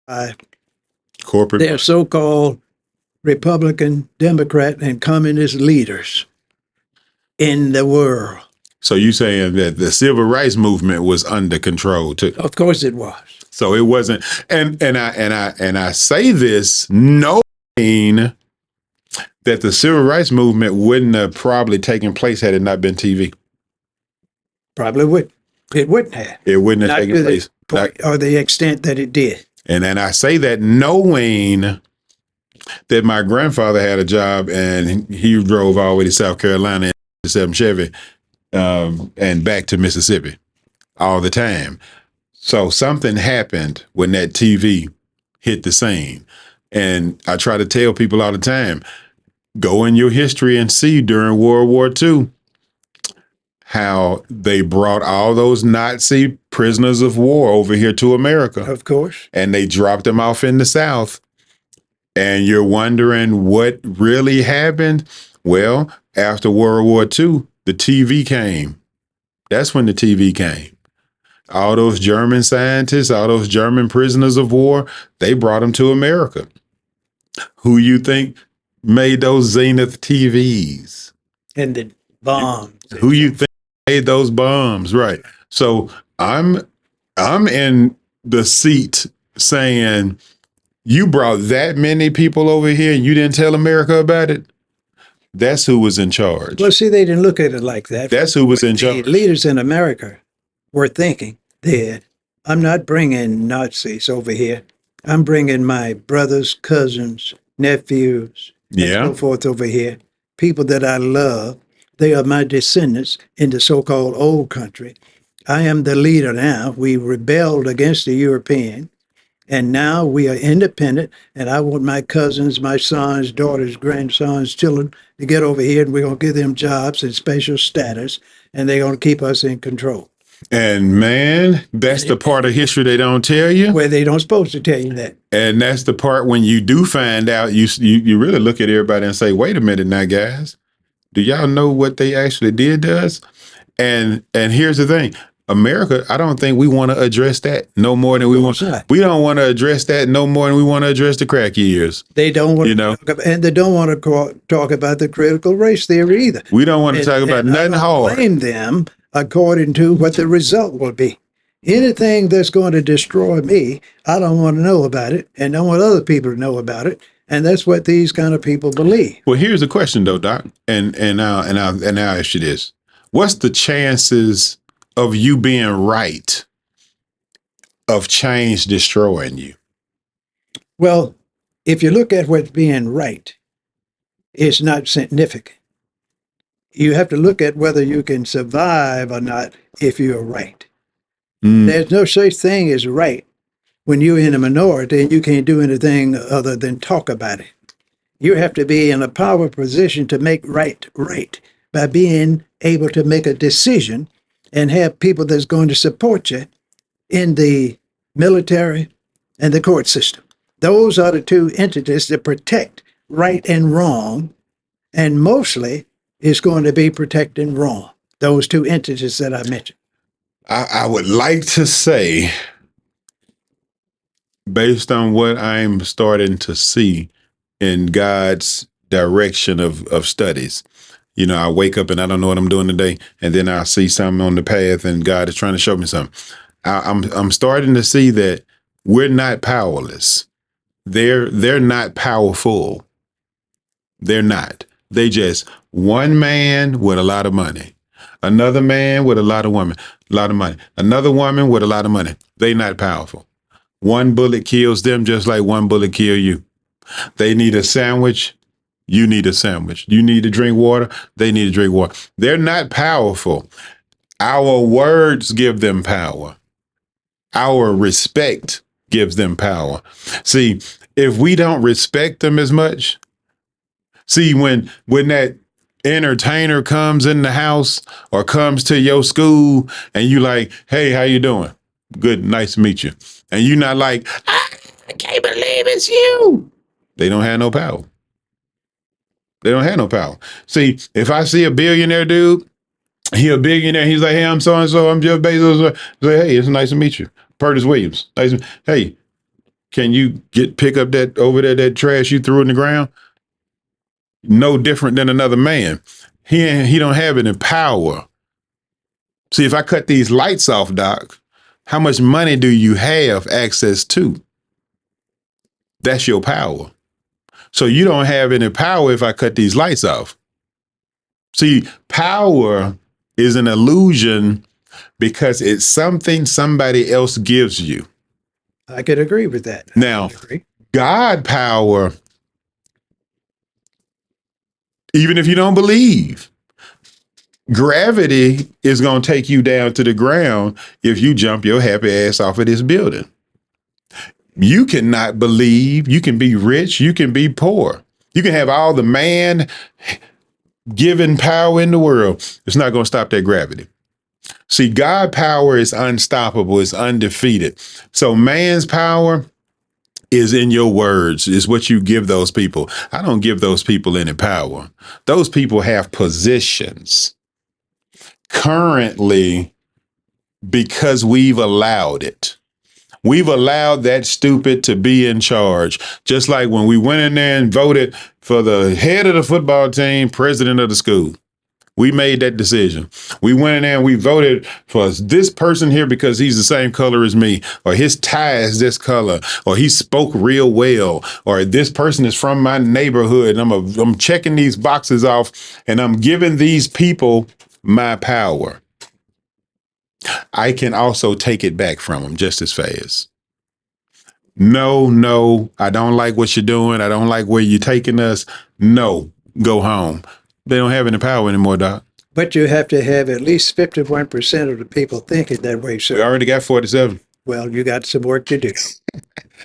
by Corporate. their so-called Republican, Democrat, and communist leaders in the world. So you saying that the civil rights movement was under control too? Of course it was. So it wasn't, and I say this knowing that the civil rights movement wouldn't have probably taken place had it not been TV. Probably would. It wouldn't have. It wouldn't have Not taken to place. the point or the extent that it did. And I say that knowing that my grandfather had a job and he drove all the way to South Carolina in a 7 Chevy and back to Mississippi all the time. So something happened when that TV hit the scene. And I try to tell people all the time, go in your history and see during World War II how they brought all those Nazi prisoners of war over here to America. Of course. And they dropped them off in the South. And you're wondering what really happened? Well, after World War II, the TV came. That's when the TV came. All those German scientists, all those German prisoners of war, they brought them to America. Who you think made those Zenith TVs? And the bombs. Who you think made those bombs? Right. So I'm in the seat saying, you brought that many people over here and you didn't tell America about it? That's who was in charge. Well, see, they didn't look at it like that. That's who was in charge. The leaders in America were thinking that I'm not bringing Nazis over here. I'm bringing my brothers, cousins, nephews, and so forth over here. People that I love. They are my descendants in the so-called old country. I am the leader now. We rebelled against the European, and now we are independent, and I want my cousins, my sons, daughters, grandsons, children to get over here, and we're going to give them jobs and special status, and they're going to keep us in control. And man, that's the part of history they don't tell you. Well, they don't supposed to tell you that. And that's the part when you do find out, you really look at everybody and say, wait a minute now, guys. Do y'all know what they actually did to us? And here's the thing. America, I don't think we want to address that no more than we want. We don't want to address that no more than we want to address the crack years. They don't want to talk about, and they don't want to talk about the critical race theory either. We don't want to talk about nothing hard. Blame them according to what the result will be. Anything that's going to destroy me, I don't want to know about it, and don't want other people to know about it. And that's what these kind of people believe. Well, here's the question, though, Doc, and I'll ask you this: what's the chances of you being right of change destroying you? Well, if you look at what's being right, it's not significant. You have to look at whether you can survive or not if you're right. There's no such thing as right when you're in a minority and you can't do anything other than talk about it. You have to be in a power position to make right by being able to make a decision and have people that's going to support you in the military and the court system. Those are the two entities that protect right and wrong, and mostly it's going to be protecting wrong, those two entities that I mentioned. I would like to say, based on what I'm starting to see in God's direction of studies, you know, I wake up and I don't know what I'm doing today, and then I see something on the path and God is trying to show me something. I'm starting to see that we're not powerless. They're not powerful. They're not. They just one man with a lot of money, another man with a lot of money, another woman with a lot of money. They not powerful. One bullet kills them just like one bullet kill you. They need a sandwich. You need a sandwich. You need to drink water. They need to drink water. They're not powerful. Our words give them power. Our respect gives them power. See, if we don't respect them as much, see, when that entertainer comes in the house or comes to your school and you like, hey, how you doing? Good, nice to meet you. And you're not like, I can't believe it's you. They don't have no power. They don't have no power. See, if I see a billionaire dude, he a billionaire, he's like, hey, I'm so-and-so, I'm Jeff Bezos. Say, hey, it's nice to meet you. Pertis Williams. Nice to, hey, Can you pick up that trash you threw in the ground? No different than another man. He don't have any power. See, if I cut these lights off, Doc, how much money do you have access to? That's your power. So you don't have any power if I cut these lights off. See, power is an illusion because it's something somebody else gives you. I could agree with that. Now, God power, even if you don't believe, gravity is going to take you down to the ground if you jump your happy ass off of this building. You cannot believe. You can be rich. You can be poor. You can have all the man-given power in the world. It's not going to stop that gravity. See, God power is unstoppable. It's undefeated. So man's power is in your words, is what you give those people. I don't give those people any power. Those people have positions currently because we've allowed it. We've allowed that stupid to be in charge. Just like when we went in there and voted for the head of the football team, president of the school. We made that decision. We went in there and we voted for this person here because he's the same color as me, or his tie is this color, or he spoke real well, or this person is from my neighborhood. And I'm checking these boxes off and I'm giving these people my power. I can also take it back from them just as fast. No, I don't like what you're doing. I don't like where you're taking us. No, go home. They don't have any power anymore, Doc. But you have to have at least 51% of the people thinking that way, sir. We already got 47. Well, you got some work to do.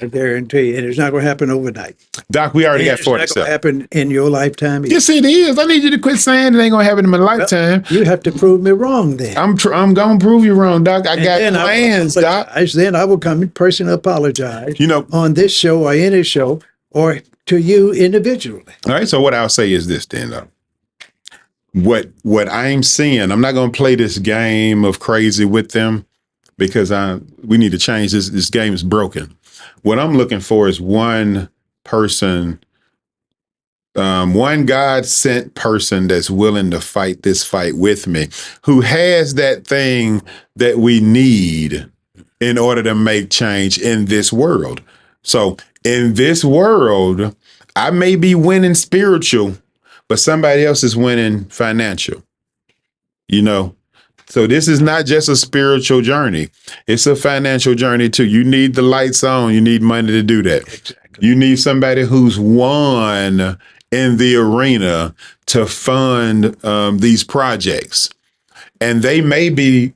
I guarantee you. And it's not going to happen overnight. Doc, we already got It's not 47. going to happen in your lifetime either. Yes, it is. I need you to quit saying it ain't going to happen in my lifetime. You have to prove me wrong then. I'm going to prove you wrong, Doc. I got plans, Doc. Then I will come and personally apologize, You know, on this show or any show or to you individually. all right. So what I'll say is this then, though. What I'm seeing, I'm not going to play this game of crazy with them because we need to change this. This game is broken. What I'm looking for is one person, one God sent person that's willing to fight this fight with me, who has that thing that we need in order to make change in this world. So in this world, I may be winning spiritual, but somebody else is winning financial, you know? So this is not just a spiritual journey. It's a financial journey too. You need the lights on. You need money to do that. Exactly. You need somebody who's won in the arena to fund these projects. And they may be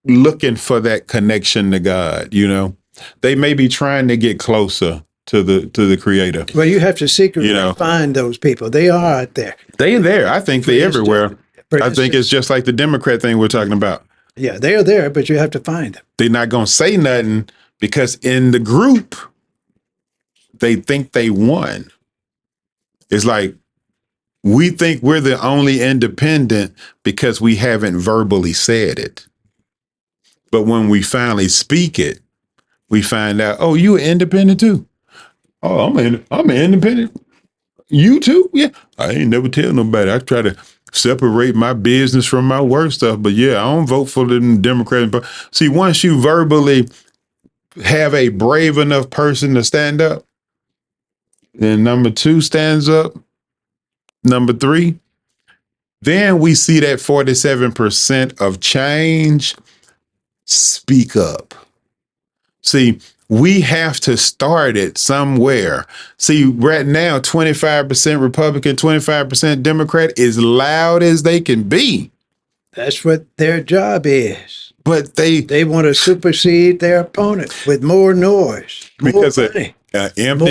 looking for that connection to God, you know? They may be trying to get closer to the creator. Well, you have to secretly find those people. They are out there. They're there. I think they're everywhere. I think it's just like the Democrat thing we're talking about. Yeah, they're there, but you have to find them. They're not going to say nothing because in the group, they think they won. It's like we think we're the only independent because we haven't verbally said it. But when we finally speak it, we find out, oh, you an independent too. Oh, I'm an independent. You too? Yeah. I ain't never tell nobody. I try to separate my business from my work stuff. But yeah, I don't vote for the Democrat. See, once you verbally have a brave enough person to stand up, then number 2 stands up, number 3, then we see that 47% of change speak up. See, we have to start it somewhere. See, right now, 25% Republican, 25% Democrat, as loud as they can be. That's what their job is. But they want to supersede their opponent with more noise, because more money, an empty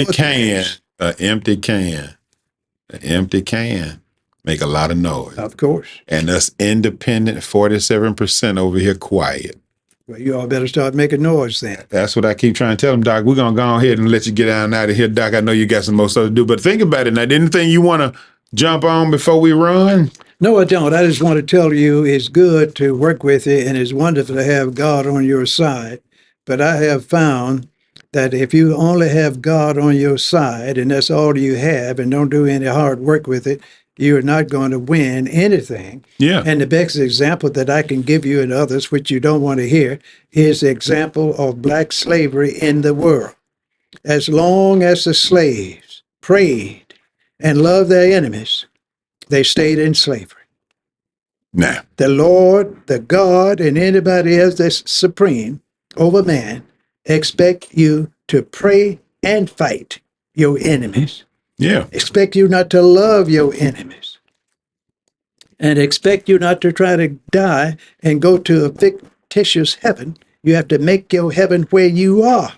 can make a lot of noise. Of course. And us independent 47% over here quiet. Well, you all better start making noise then. That's what I keep trying to tell them, Doc. We're going to go ahead and let you get out of here, Doc. I know you got some more stuff to do, but think about it now. Anything you want to jump on before we run? No, I don't. I just want to tell you it's good to work with you and it's wonderful to have God on your side. But I have found that if you only have God on your side and that's all you have and don't do any hard work with it, you're not going to win anything. Yeah. And the best example that I can give you and others, which you don't want to hear, is the example of black slavery in the world. As long as the slaves prayed and loved their enemies, they stayed in slavery. Nah. The Lord, the God, and anybody else that's supreme over man expect you to pray and fight your enemies. Yeah. Expect you not to love your enemies. And expect you not to try to die and go to a fictitious heaven. You have to make your heaven where you are.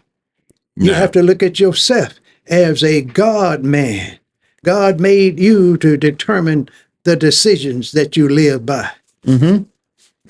You Nah. have to look at yourself as a God man. God made you to determine the decisions that you live by. Mm-hmm.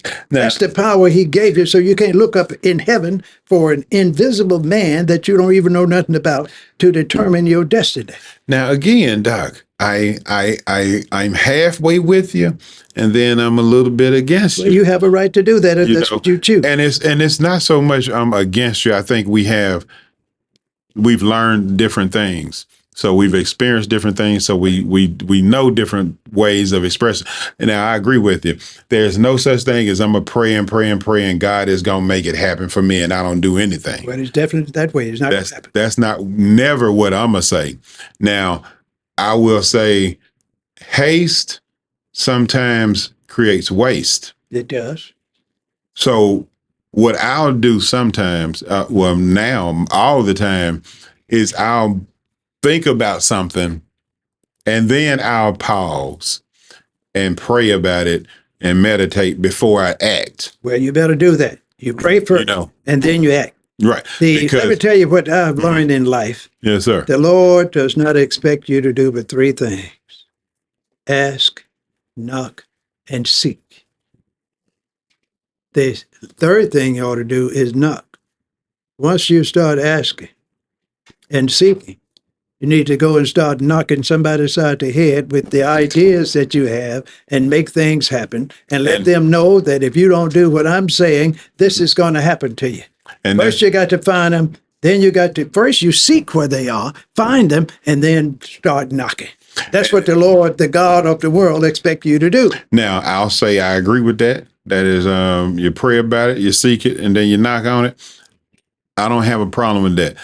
Now, That's the power he gave you, so you can't look up in heaven for an invisible man that you don't even know nothing about to determine your destiny. now again, Doc, I'm halfway with you, and then I'm a little bit against Well, you. you have a right to do that if You that's know, what you choose. And it's not so much I'm against you. I think we've learned different things. So we've experienced different things. So we know different ways of expressing. And now I agree with you. There's no such thing as I'm gonna pray and pray and pray and God is gonna make it happen for me and I don't do anything. Well, it's definitely that way. It's not going to happen. That's not never what I'm gonna say. Now, I will say haste sometimes creates waste. It does. So what I'll do sometimes, well, now all the time, is I'll think about something and then I'll pause and pray about it and meditate before I act. Well, you better do that. You pray first, and then you act. Right. Let me tell you what I've learned in life. Yes, sir. The Lord does not expect you to do but three things: ask, knock, and seek. The third thing you ought to do is knock. Once you start asking and seeking, you need to go and start knocking somebody side the head with the ideas that you have and make things happen and let them know that if you don't do what I'm saying, this is going to happen to you. And first you got to find them. Then you got to, first you seek where they are, find them, and then start knocking. That's what the Lord, the God of the world, expects you to do. Now, I'll say I agree with that. That is, you pray about it, you seek it, and then you knock on it. I don't have a problem with that.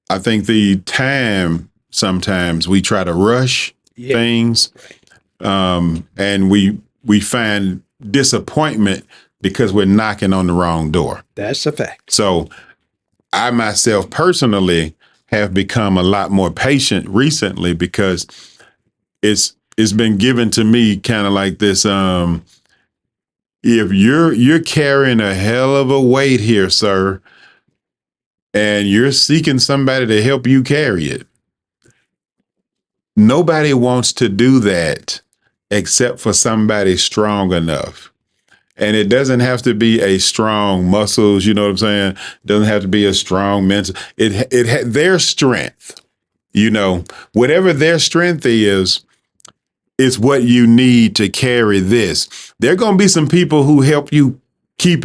I think the time sometimes we try to rush things, and we find disappointment because we're knocking on the wrong door. That's a fact. So I myself personally have become a lot more patient recently because it's been given to me kind of like this. If you're carrying a hell of a weight here, sir, and you're seeking somebody to help you carry it, nobody wants to do that except for somebody strong enough. And it doesn't have to be a strong muscles, you know what I'm saying? It doesn't have to be a strong mental. Their strength, you know, whatever their strength is what you need to carry this. There are going to be some people who help you keep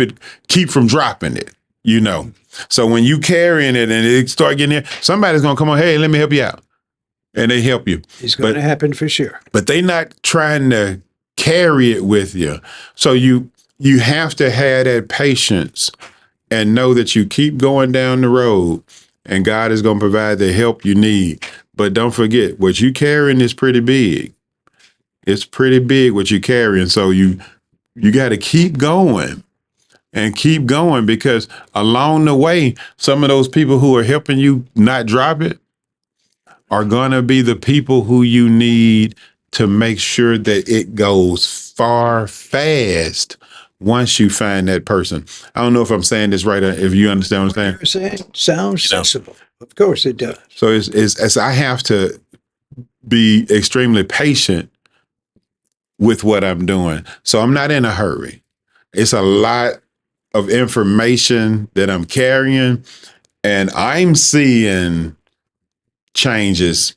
from dropping it, you know. So when you carrying it and it start getting here, somebody's going to come on, hey, let me help you out. And they help you. It's going to happen for sure. But they not trying to carry it with you. So you have to have that patience and know that you keep going down the road and God is going to provide the help you need. But don't forget, what you carrying is pretty big. It's pretty big what you're carrying. So you got to keep going and keep going, because along the way, some of those people who are helping you not drop it are going to be the people who you need to make sure that it goes fast once you find that person. I don't know if I'm saying this right, or if you understand what I'm saying. You're saying sounds sensible. Of course it does. So it's I have to be extremely patient with what I'm doing. So I'm not in a hurry. It's a lot of information that I'm carrying, and I'm seeing changes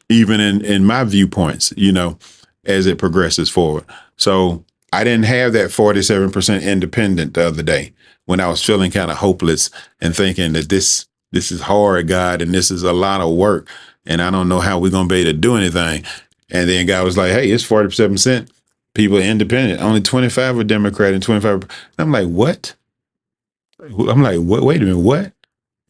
even in my viewpoints, you know, as it progresses forward. So I didn't have that 47% independent the other day when I was feeling kind of hopeless and thinking that this this is hard, God, and this is a lot of work, and I don't know how we're gonna be able to do anything. And then God was like, hey, it's 47% people are independent. Only 25 are Democrat and 25. I'm like, what? I'm like, what? Wait a minute, what?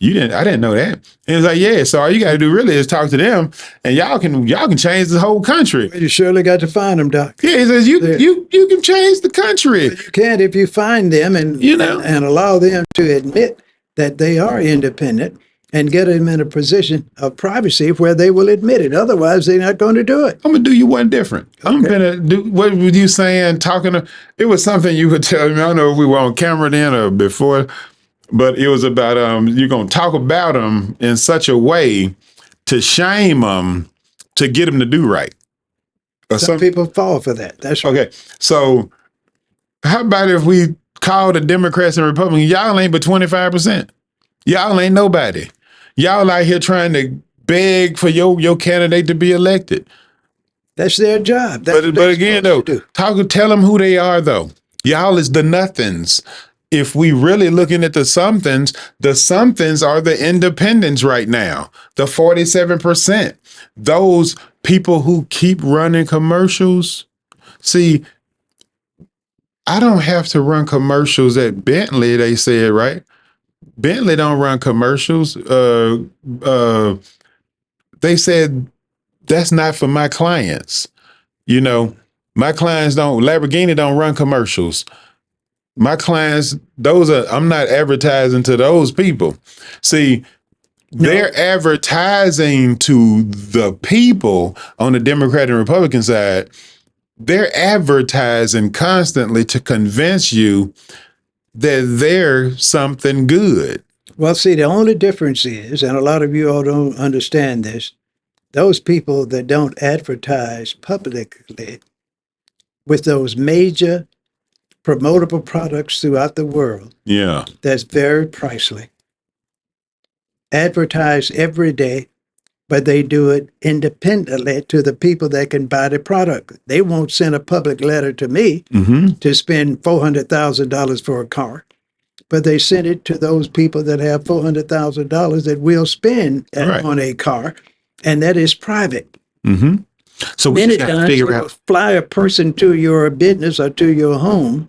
I didn't know that. And he was like, yeah, so all you got to do really is talk to them, and y'all can change the whole country. Well, you surely got to find them, Doc. Yeah, he says you can change the country. But you can't if you find them and and allow them to admit that they are independent and get them in a position of privacy where they will admit it. Otherwise, they're not going to do it. I'm gonna do you one different. Okay. I'm gonna do what were you saying? It was something you could tell me. I don't know if we were on camera then or before. But it was about you're going to talk about them in such a way to shame them to get them to do right. Some people fall for that. That's okay. Right. So how about if we call the Democrats and Republicans, y'all ain't but 25%. Y'all ain't nobody. Y'all out here trying to beg for your candidate to be elected. That's their job. But again, though, tell them who they are, though. Y'all is the nothings. If we really looking at the somethings are the independents right now, the 47%. Those people who keep running commercials. See, I don't have to run commercials at Bentley, they said, right? Bentley don't run commercials. They said that's not for my clients. You know, my clients Lamborghini don't run commercials. My clients, I'm not advertising to those people. See, they're advertising to the people on the Democrat and Republican side. They're advertising constantly to convince you that they're something good. Well, see, the only difference is, and a lot of you all don't understand this, those people that don't advertise publicly with those major promotable products throughout the world. Yeah. That's very pricey. Advertise every day, but they do it independently to the people that can buy the product. They won't send a public letter to me to spend $400,000 for a car, but they send it to those people that have $400,000 that will spend on a car, and that is private. So we got to figure out. Fly a person to your business or to your home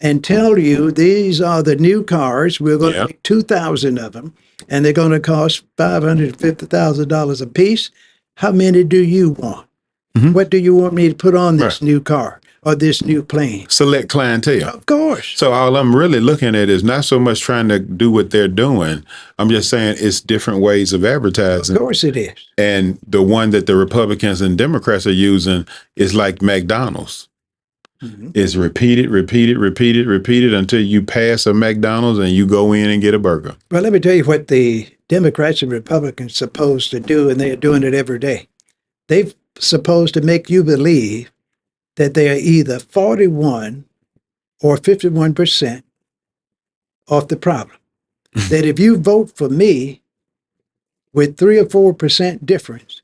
and tell you these are the new cars. We're going to make 2,000 of them, and they're going to cost $550,000 a piece. How many do you want? What do you want me to put on this new car or this new plane? Select clientele. Of course. So all I'm really looking at is not so much trying to do what they're doing. I'm just saying it's different ways of advertising. Of course it is. And the one that the Republicans and Democrats are using is like McDonald's. It's repeated until you pass a McDonald's and you go in and get a burger. Well, let me tell you what the Democrats and Republicans are supposed to do, and they are doing it every day. They're supposed to make you believe that they are either 41 or 51% off the problem. That if you vote for me with 3 or 4% difference,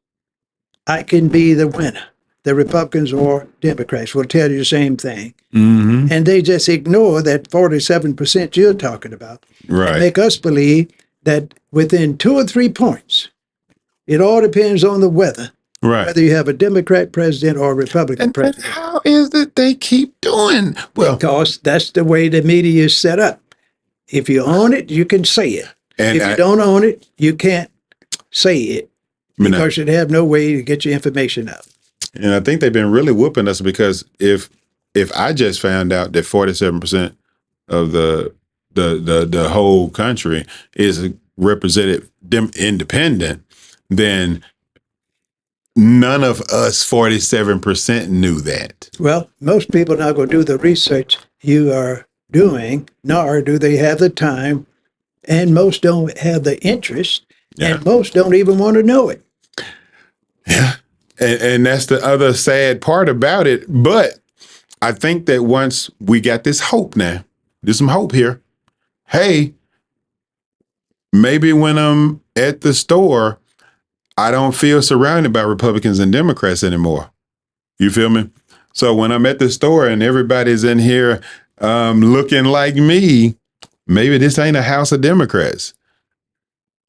I can be the winner. The Republicans or Democrats will tell you the same thing. And they just ignore that 47% you're talking about. Right. And make us believe that within 2 or 3 points, it all depends on the weather. Right. Whether you have a Democrat president or a Republican president. And how is it they keep doing? Well, because that's the way the media is set up. If you own it, you can say it. And if you don't own it, you can't say it because you'd have no way to get your information out. And I think they've been really whooping us because if I just found out that 47% of the whole country is represented independent, then none of us 47% knew that. Well, most people are not going to do the research you are doing, nor do they have the time, and most don't have the interest, and most don't even want to know it. Yeah. And that's the other sad part about it. But I think that once we got this hope now, there's some hope here. Hey, maybe when I'm at the store, I don't feel surrounded by Republicans and Democrats anymore. You feel me? So when I'm at the store and everybody's in here looking like me, maybe this ain't a house of Democrats.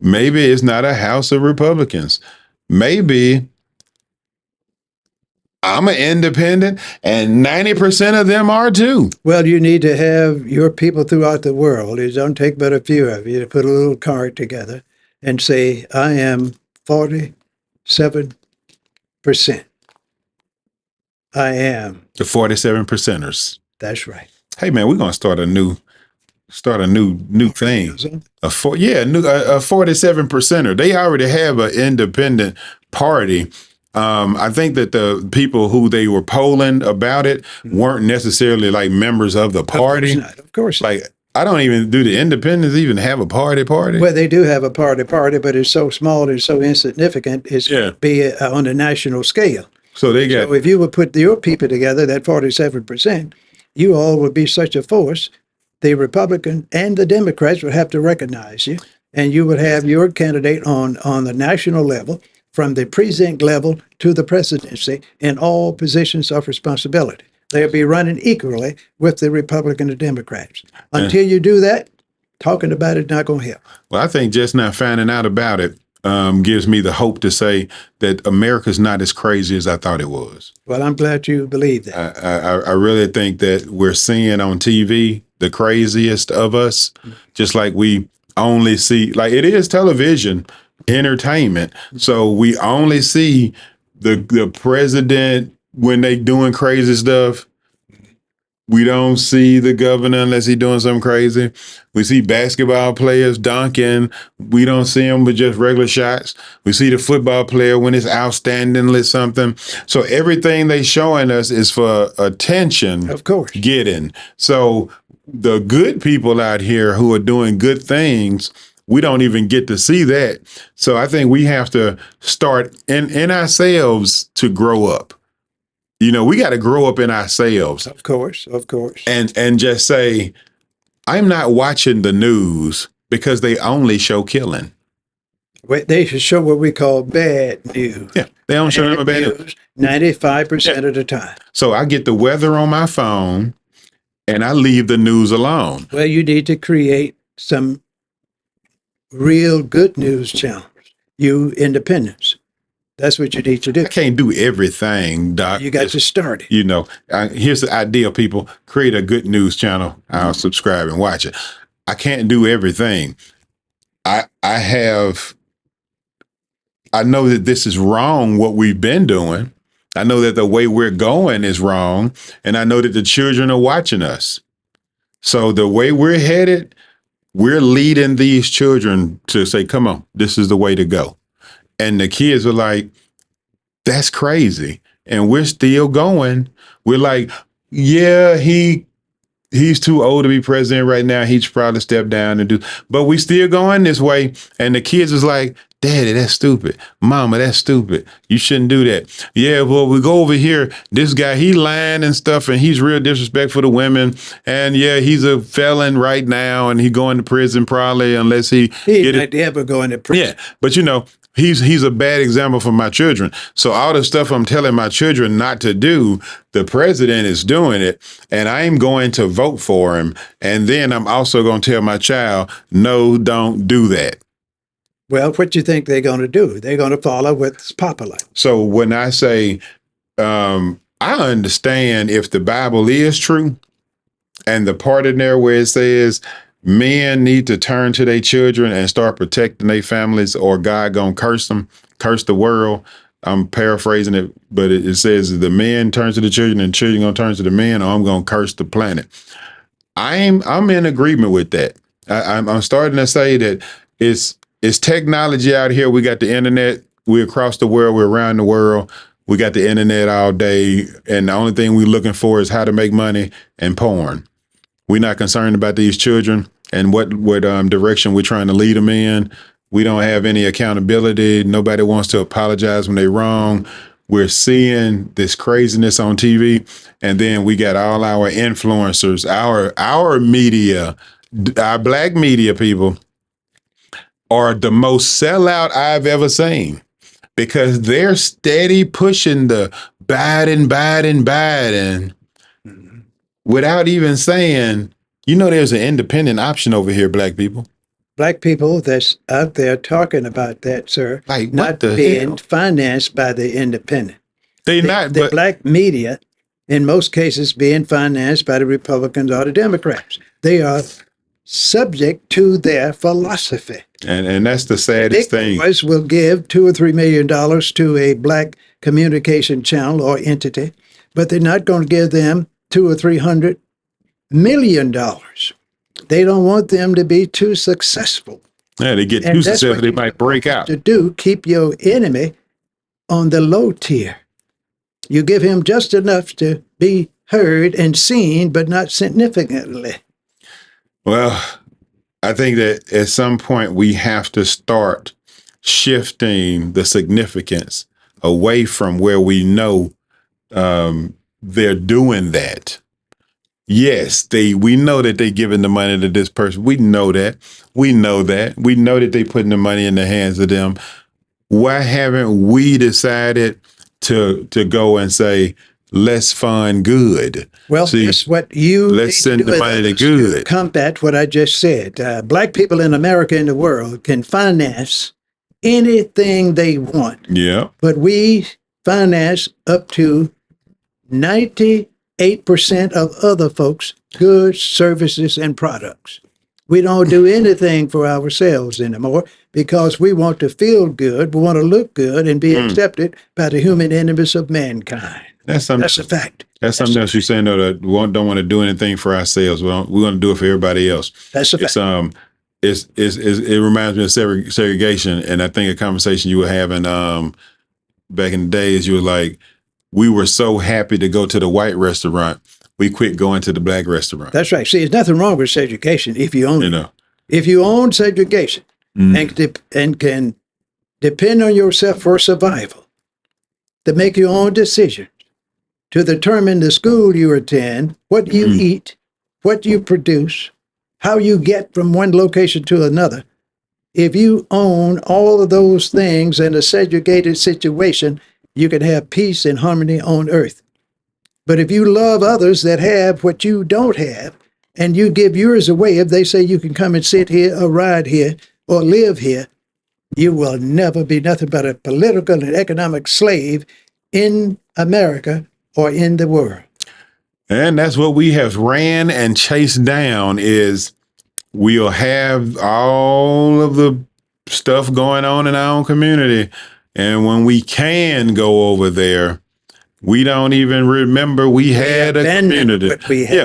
Maybe it's not a House of Republicans. Maybe I'm an independent and 90% of them are too. Well, you need to have your people throughout the world. It don't take but a few of you to put a little card together and say, I am 47%. I am. The 47 percenters. That's right. Hey man, we're gonna start a new thing. A 47 percenter. They already have an independent party. I think that the people who they were polling about it weren't necessarily like members of the party. Of course not. Of course not. Like, I don't even, do the independents even have a party? Well, they do have a party, but it's so small and so insignificant. It's be on a national scale. So they got. So if you would put your people together, that 47%, you all would be such a force. The Republican and the Democrats would have to recognize you, and you would have your candidate on the national level, from the precinct level to the presidency, in all positions of responsibility. They'll be running equally with the Republican and Democrats. Until you do that, talking about it not going to help. Well, I think just now finding out about it gives me the hope to say that America's not as crazy as I thought it was. Well, I'm glad you believe that. I really think that we're seeing on TV the craziest of us, just like we only see, like, it is television entertainment. So we only see the president when they doing crazy stuff. We don't see the governor unless he's doing something crazy. We see basketball players dunking. We don't see them with just regular shots. We see the football player when it's outstandingly something. So everything they showing us is for attention. Of course. Getting. So the good people out here who are doing good things, we don't even get to see that. So I think we have to start in ourselves to grow up. You know, we got to grow up in ourselves. Of course, of course. And just say, I'm not watching the news because they only show killing. They should show what we call bad news. Yeah, they don't show them bad news 95% of the time. So I get the weather on my phone and I leave the news alone. Well, you need to create some real good news channels. You independents. That's what you need to do. I can't do everything, Doc. You got to start it. You know, here's the idea, people. Create a good news channel. I'll subscribe and watch it. I can't do everything. I know that this is wrong, what we've been doing. I know that the way we're going is wrong. And I know that the children are watching us. So the way we're headed, we're leading these children to say, come on, this is the way to go. And the kids are like, that's crazy. And we're still going. We're like, yeah, he's too old to be president right now. He should probably step down and do, but we still going this way. And the kids is like, Daddy, that's stupid. Mama, that's stupid. You shouldn't do that. Yeah, well, we go over here. This guy, he lying and stuff, and he's real disrespectful to women. And yeah, he's a felon right now, and he going to prison probably unless he might ever go into prison. Yeah, but you know, he's a bad example for my children. So all the stuff I'm telling my children not to do, the president is doing it, and I'm going to vote for him. And then I'm also going to tell my child, no, don't do that. Well, what do you think they're going to do? They're going to follow what's popular. So when I say, I understand if the Bible is true and the part in there where it says men need to turn to their children and start protecting their families or God gonna curse them, curse the world. I'm paraphrasing it, but it says the men turn to the children and children gonna turn to the men, or I'm gonna curse the planet. I'm in agreement with that. I'm starting to say that it's technology out here. We got the internet. We're across the world. We're around the world. We got the internet all day. And the only thing we're looking for is how to make money and porn. We're not concerned about these children and what direction we're trying to lead them in. We don't have any accountability. Nobody wants to apologize when they're wrong. We're seeing this craziness on TV. And then we got all our influencers, our media, our black media people are the most sellout I've ever seen, because they're steady pushing the Biden without even saying, you know, there's an independent option over here, black people. black people that's out there talking about that, sir, Like, not what the being hell? financed by the independent. They The, not, the but black media, in most cases, being financed by the Republicans or the Democrats. They are subject to their philosophy. and that's the saddest Big thing. boys will give $2 or $3 million to a black communication channel or entity, but they're not going to give them $200 or $300 million. They don't want them to be too successful. Yeah, they get too And that's successful, what they you're might break out. to do. Keep your enemy on the low tier. You give him just enough to be heard and seen, but not significantly. Well, I think that at some point we have to start shifting the significance away from where we know they're doing that. Yes, we know that they're giving the money to this person. We know that. We know that. We know that they're putting the money in the hands of them. Why haven't we decided to go and say, let's fund good? Well, See, that's what you let's send the money to good. combat what I just said. Black people in America and the world can finance anything they want, Yeah. but we finance up to 98% of other folks' goods, services, and products. We don't do anything for ourselves anymore because we want to feel good, we want to look good, and be accepted by the human enemies of mankind. That's a fact. That's something else you're saying, though, that we don't want to do anything for ourselves. We're going to do it for everybody else. That's a fact. It reminds me of segregation, and I think a conversation you were having back in the days, you were like, we were so happy to go to the white restaurant, we quit going to the black restaurant. That's right. See, there's nothing wrong with segregation if you own it. If you own segregation and can depend on yourself for survival, to make your own decisions, to determine the school you attend, what you eat, what you produce, how you get from one location to another. If you own all of those things in a segregated situation, you can have peace and harmony on earth. But if you love others that have what you don't have, and you give yours away, if they say you can come and sit here or ride here or live here, you will never be nothing but a political and economic slave in America or in the world. And that's what we have ran and chased down is we'll have all of the stuff going on in our own community. And when we can go over there, we don't even remember we had a community.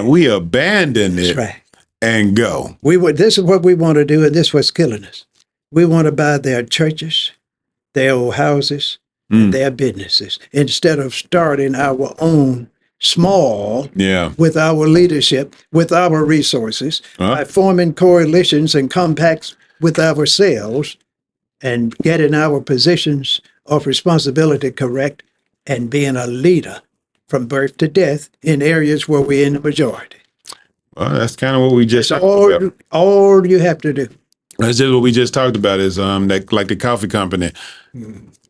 We abandoned it. That's right. And go. This is what we want to do, and this is what's killing us. We want to buy their churches, their old houses, and their businesses, instead of starting our own small with our leadership, with our resources, by forming coalitions and compacts with ourselves and getting our positions of responsibility correct and being a leader from birth to death in areas where we're in the majority. Well, that's kind of what we just talked about. All you have to do. That's just what we just talked about is like the coffee company.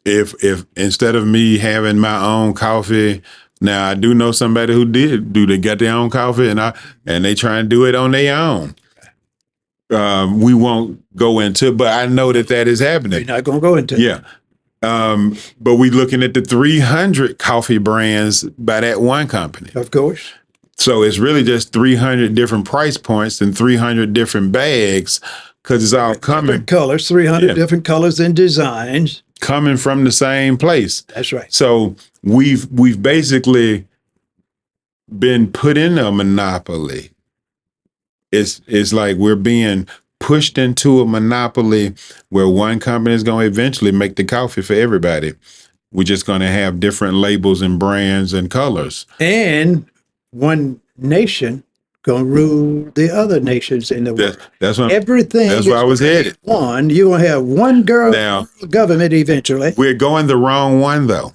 If instead of me having my own coffee, now I do know somebody who they got their own coffee and they try and do it on their own. We won't go into, but I know that is happening. We're not going to go into it. But we looking at the 300 coffee brands by that one company. Of course. So it's really just 300 different price points and 300 different bags because it's all coming. Different colors, 300 different colors and designs. Coming from the same place. That's right. So we've basically been put in a monopoly. It's like we're being pushed into a monopoly where one company is going to eventually make the coffee for everybody. We're just going to have different labels and brands and colors. And one nation going to rule the other nations in the world. That's what everything. That's where I was headed. You're going to have one government eventually. We're going the wrong one, though.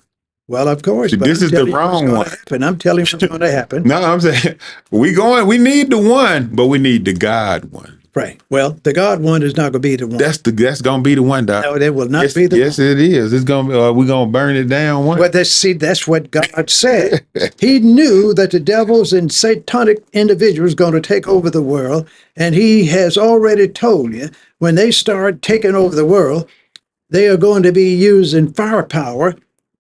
Well, of course. But this is the wrong one. I'm telling you what's going to happen. No, I'm saying we need the one, but we need the God one. Right. Well, the God one is not going to be the one. That's gonna be the one, Doc. No, it will not Yes, be the yes, one. it is. It's gonna be. We're gonna burn it down one. Well, that's what God said. He knew that the devils and satanic individuals going to take over the world, and he has already told you when they start taking over the world, they are going to be using firepower,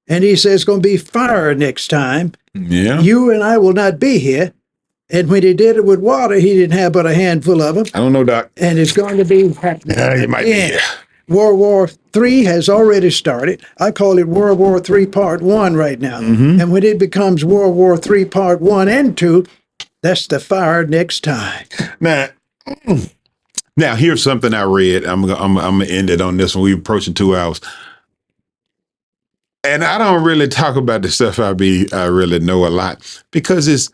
and he says it's going to be fire next time. Yeah. You and I will not be here. And when he did it with water, he didn't have but a handful of them. I don't know, Doc. And it's going to be happening. Yeah, it might be. Yeah. World War III has already started. I call it World War III Part 1 right now. Mm-hmm. And when it becomes World War III Part 1 and 2, that's the fire next time. Now here's something I read. I'm gonna end it on this one. We're approaching 2 hours. And I don't really talk about the stuff I really know a lot because it's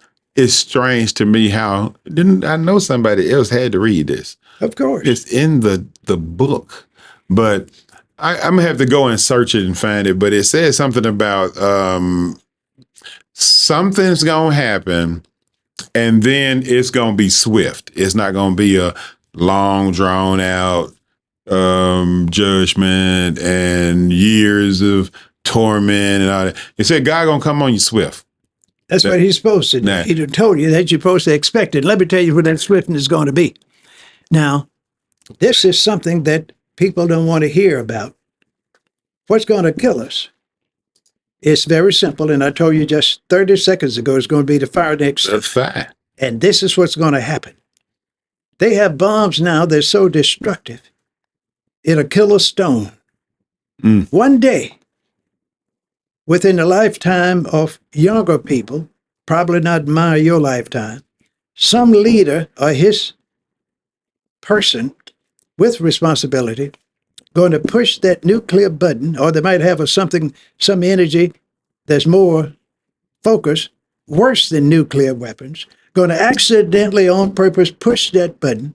strange to me how didn't I know somebody else had to read this. Of course. It's in the book, but I'm gonna have to go and search it and find it. But it says something about something's gonna happen, and then it's gonna be swift. It's not gonna be a long, drawn out judgment and years of torment and all that. It said God gonna come on you swift. That's what he's supposed to do. Nah. He told you that you're supposed to expect it. Let me tell you what that swiftness is going to be. Now, this is something that people don't want to hear about. What's going to kill us? It's very simple, and I told you just 30 seconds ago it's going to be the fire next. That's fine. And this is what's going to happen. They have bombs now that's so destructive, it'll kill a stone. One day, within the lifetime of younger people, probably not your lifetime, some leader or his person with responsibility going to push that nuclear button, or they might have some energy that's more focused, worse than nuclear weapons, going to accidentally on purpose push that button.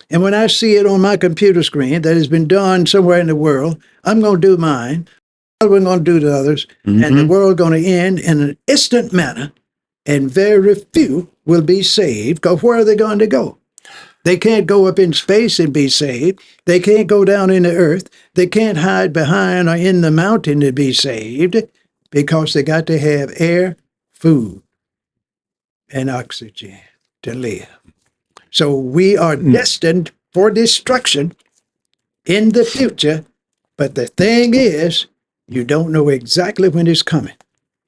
And when I see it on my computer screen that has been done somewhere in the world, I'm going to do mine. We're going to do the others, and the world going to end in an instant manner, and very few will be saved. Because where are they going to go? They can't go up in space and be saved. They can't go down in the earth. They can't hide behind or in the mountain to be saved, because they got to have air, food, and oxygen to live. So we are destined for destruction in the future. But the thing is, you don't know exactly when it's coming.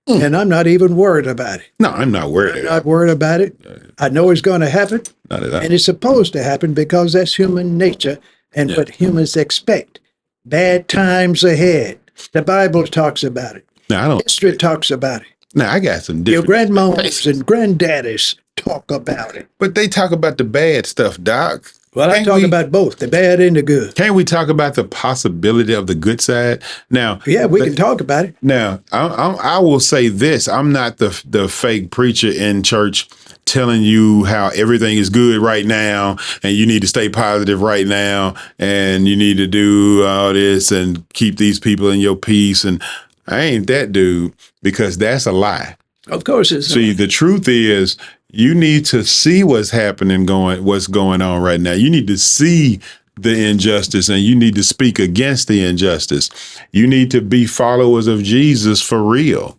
And I'm not even worried about it. No, I'm not worried. I'm not worried about it. I know it's going to happen. Not at all. And it's supposed to happen because that's human nature and what humans expect. Bad times ahead. The Bible talks about it. No, I don't. History talks about it. No, I got some Your different. grandmas and granddaddies talk about it. But they talk about the bad stuff, Doc. Well, I talk about both, the bad and the good. Can't we talk about the possibility of the good side? Now, Yeah, we can talk about it. Now, I will say this. I'm not the fake preacher in church telling you how everything is good right now and you need to stay positive right now and you need to do all this and keep these people in your peace. And I ain't that dude, because that's a lie. Of course it's See, the truth is you need to see what's happening, what's going on right now. You need to see the injustice and you need to speak against the injustice. You need to be followers of Jesus for real.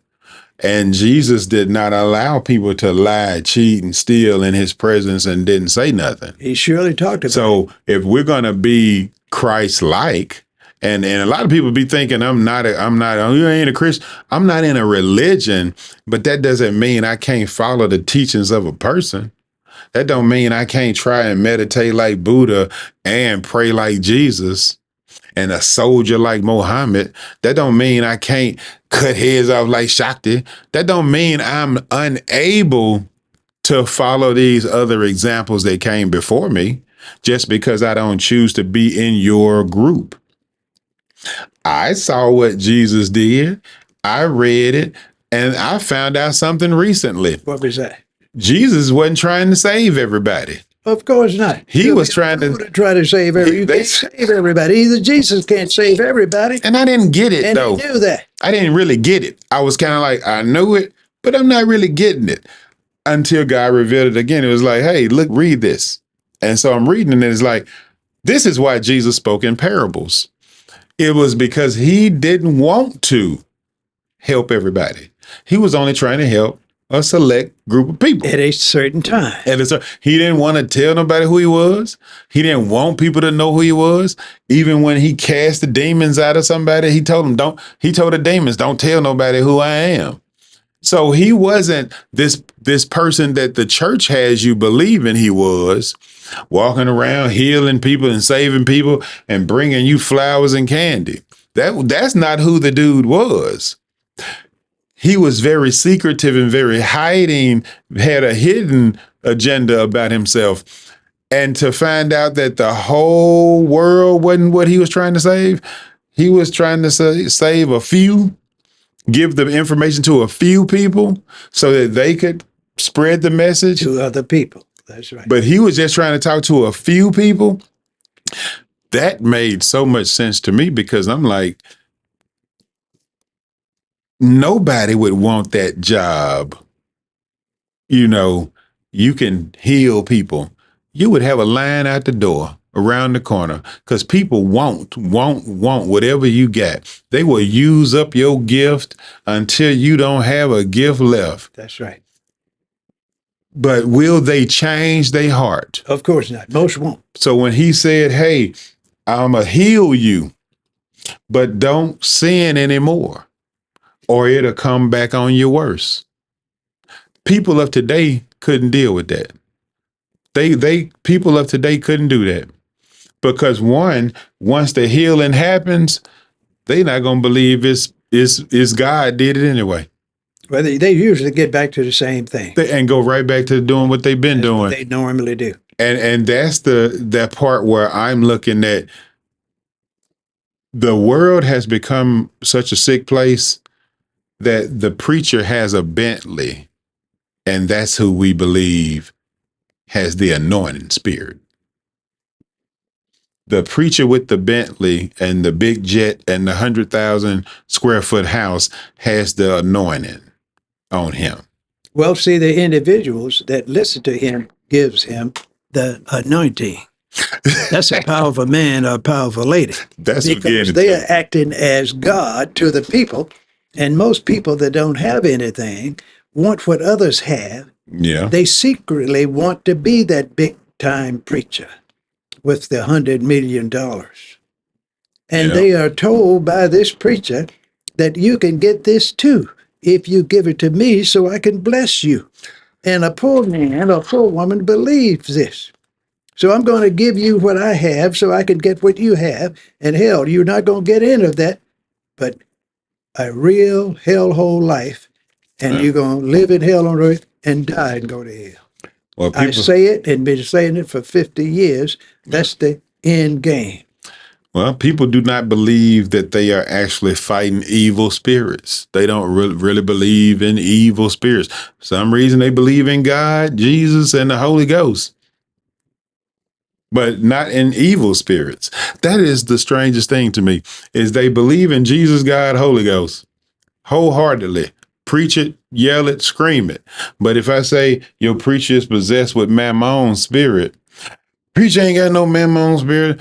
And Jesus did not allow people to lie, cheat, and steal in his presence and didn't say nothing. He surely talked about it. So if we're going to be Christ-like, and a lot of people be thinking, you ain't a Christian. I'm not in a religion, but that doesn't mean I can't follow the teachings of a person. That don't mean I can't try and meditate like Buddha and pray like Jesus and a soldier like Muhammad. That don't mean I can't cut heads off like Shakti. That don't mean I'm unable to follow these other examples that came before me just because I don't choose to be in your group. I saw what Jesus did. I read it, and I found out something recently. What was that? Jesus wasn't trying to save everybody. Of course not. He was trying to try to save everybody. You can't save everybody. Either Jesus can't save everybody. And I didn't get it, though. And he knew that. I didn't really get it. I was kind of like, I knew it, but I'm not really getting it. Until God revealed it again. It was like, hey, look, read this. And so I'm reading and it's like, this is why Jesus spoke in parables. It was because he didn't want to help everybody. He was only trying to help a select group of people. At a certain time. He didn't want to tell nobody who he was. He didn't want people to know who he was. Even when he cast the demons out of somebody, he told them, he told the demons, don't tell nobody who I am. So he wasn't this person that the church has you believing he was, walking around healing people and saving people and bringing you flowers and candy. That's not who the dude was. He was very secretive and very hiding, had a hidden agenda about himself. And to find out that the whole world wasn't what he was trying to save, he was trying to save a few, give the information to a few people so that they could spread the message to other people. That's right. But he was just trying to talk to a few people. That made so much sense to me because I'm like, nobody would want that job. You know, you can heal people. You would have a line out the door around the corner because people want whatever you got. They will use up your gift until you don't have a gift left. That's right. But will they change their heart? Of course not. Most won't. So when he said, hey, I'm going to heal you, but don't sin anymore, or it'll come back on you worse. People of today couldn't deal with that. People of today couldn't do that because once the healing happens, they're not going to believe it's God did it anyway. Well, they usually get back to the same thing. And go right back to doing what they've been doing. What they normally do. And that's that part where I'm looking at the world has become such a sick place that the preacher has a Bentley, and that's who we believe has the anointing spirit. The preacher with the Bentley and the big jet and the 100,000 square foot house has the anointing on him. Well, see, the individuals that listen to him gives him the anointing. That's a powerful man or a powerful lady. That's because they are acting as God to the people. And most people that don't have anything want what others have. Yeah. They secretly want to be that big time preacher with the $100 million. And they are told by this preacher that you can get this too if you give it to me so I can bless you. And a poor man or poor woman believes this. So I'm going to give you what I have so I can get what you have. And hell, you're not going to get any of that, but a real hellhole life. And you're going to live in hell on earth and die and go to hell. Well, I say it and been saying it for 50 years. That's the end game. Well, people do not believe that they are actually fighting evil spirits. They don't really believe in evil spirits. For some reason, they believe in God, Jesus, and the Holy Ghost, but not in evil spirits. That is the strangest thing to me, is they believe in Jesus, God, Holy Ghost wholeheartedly. Preach it, yell it, scream it. But if I say your preacher is possessed with Mammon's spirit, preacher ain't got no Mammon's spirit.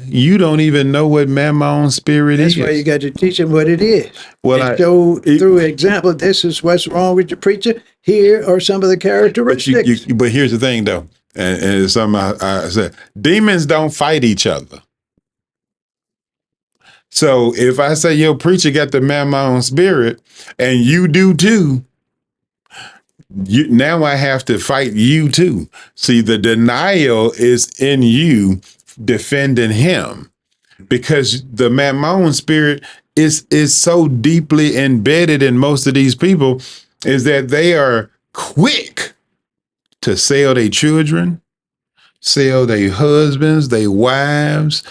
You don't even know what Mammon's spirit is. That's why you got to teach them what it is. Well, and show through example, this is what's wrong with the preacher. Here are some of the characteristics. But here's the thing, though, and it's something I said: demons don't fight each other. So if I say your preacher got the Mammon spirit and you do too, now I have to fight you too. See, the denial is in you defending him because the Mammon spirit is so deeply embedded in most of these people is that they are quick to sell their children, sell their husbands, their wives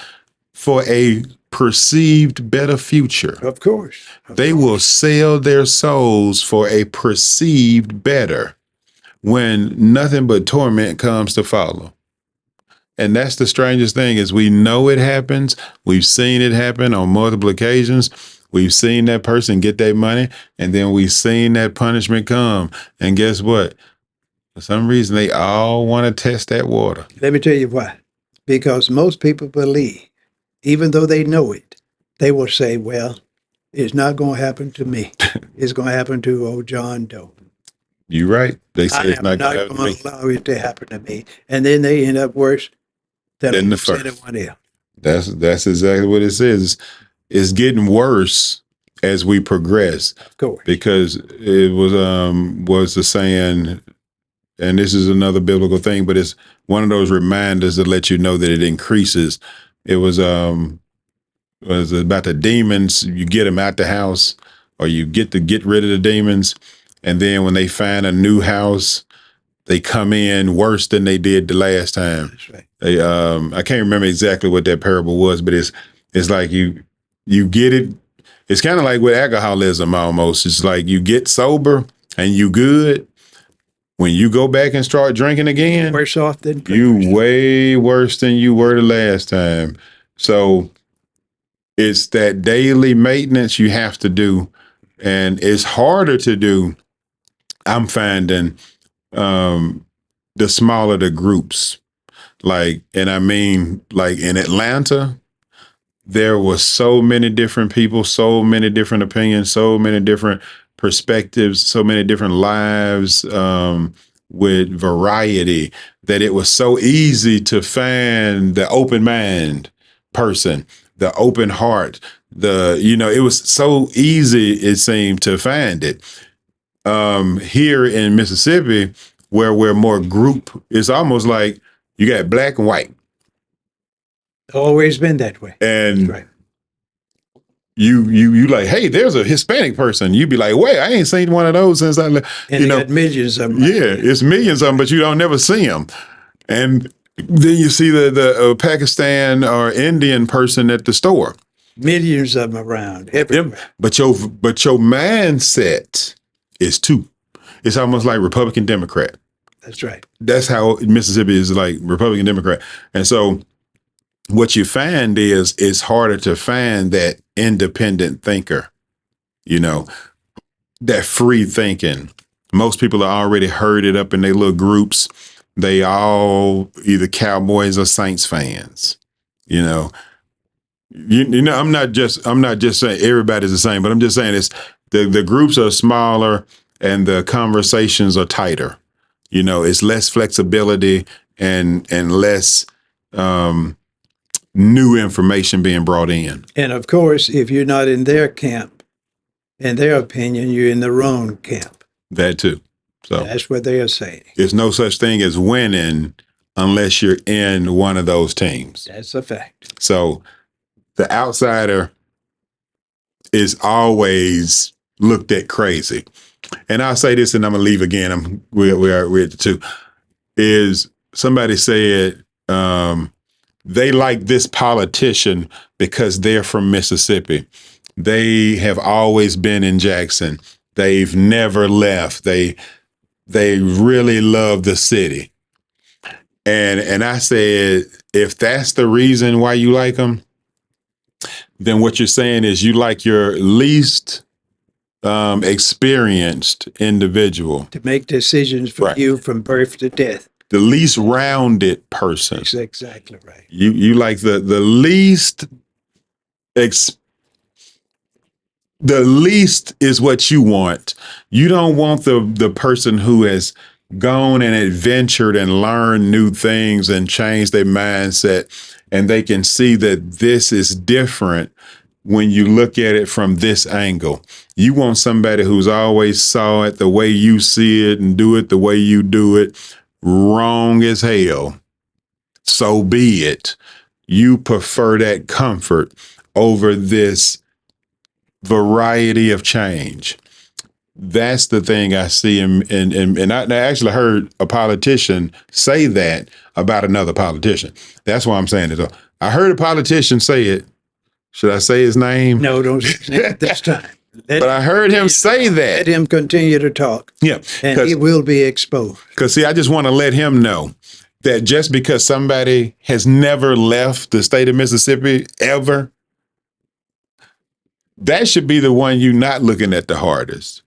for a perceived better future. Of course. They will sell their souls for a perceived better when nothing but torment comes to follow. And that's the strangest thing is we know it happens. We've seen it happen on multiple occasions. We've seen that person get their money and then we've seen that punishment come. And guess what? For some reason, they all want to test that water. Let me tell you why. Because most people believe, even though they know it, they will say, well, it's not going to happen to me. It's going to happen to old John Doe. You're right. They I say it's am not not going to going happen to allow it to happen to me. And then they end up worse than than the almost first. anyone else. That's exactly what it says. It's getting worse as we progress, Of course. because it was the saying, and this is another biblical thing, but it's one of those reminders that let you know that it increases. It was about the demons. You get them out the house, or you get rid of the demons, and then when they find a new house, they come in worse than they did the last time. That's right. They, I can't remember exactly what that parable was, but it's like you get it. It's kind of like with alcoholism almost. It's like you get sober and you good. When you go back and start drinking again, Worse off than you previous. way worse than you were the last time. So it's that daily maintenance you have to do, and it's harder to do. I'm finding the smaller the groups. Like, and I mean, like in Atlanta, there were so many different people, so many different opinions, so many different perspectives, so many different lives, with variety, that it was so easy to find the open mind person, the open heart, it was so easy, it seemed, to find it. Here in Mississippi, where we're more group, it's almost like you got black and white. Always been that way. And That's right. you like, hey, there's a Hispanic person. You'd be like, wait, I ain't seen one of those since I left. And they got millions of them. Yeah, it's millions of them, but you don't never see them. And then you see the Pakistan or Indian person at the store. Millions of them around everywhere. But your mindset is two. It's almost like Republican Democrat. That's right. That's how Mississippi is, like Republican Democrat. And so what you find is it's harder to find that independent thinker, that free thinking. Most people are already herded up in their little groups. They all either Cowboys or Saints fans. I'm not just saying everybody's the same, but I'm just saying it's the groups are smaller and the conversations are tighter. It's less flexibility and less new information being brought in. And of course, if you're not in their camp, in their opinion, you're in the wrong camp. That too. So that's what they are saying. There's no such thing as winning unless you're in one of those teams. That's a fact. So the outsider is always looked at crazy. And I'll say this, and I'm gonna leave again. We're at the two. Is somebody said they like this politician because they're from Mississippi. They have always been in Jackson. They've never left. They really love the city. And I said, if that's the reason why you like them, then what you're saying is you like your least experienced individual to make decisions for you from birth to death. The least rounded person. That's exactly right. You like the least the least is what you want. You don't want the person who has gone and adventured and learned new things and changed their mindset, and they can see that this is different when you look at it from this angle. You want somebody who's always saw it the way you see it and do it the way you do it. Wrong as hell. So be it. You prefer that comfort over this variety of change. That's the thing I see. And I actually heard a politician say that about another politician. That's why I'm saying it. I heard a politician say it. Should I say his name? No, don't say it this time. But I heard him say that. Let him continue to talk. Yeah. And he will be exposed. Because, see, I just want to let him know that just because somebody has never left the state of Mississippi ever, that should be the one you're not looking at the hardest.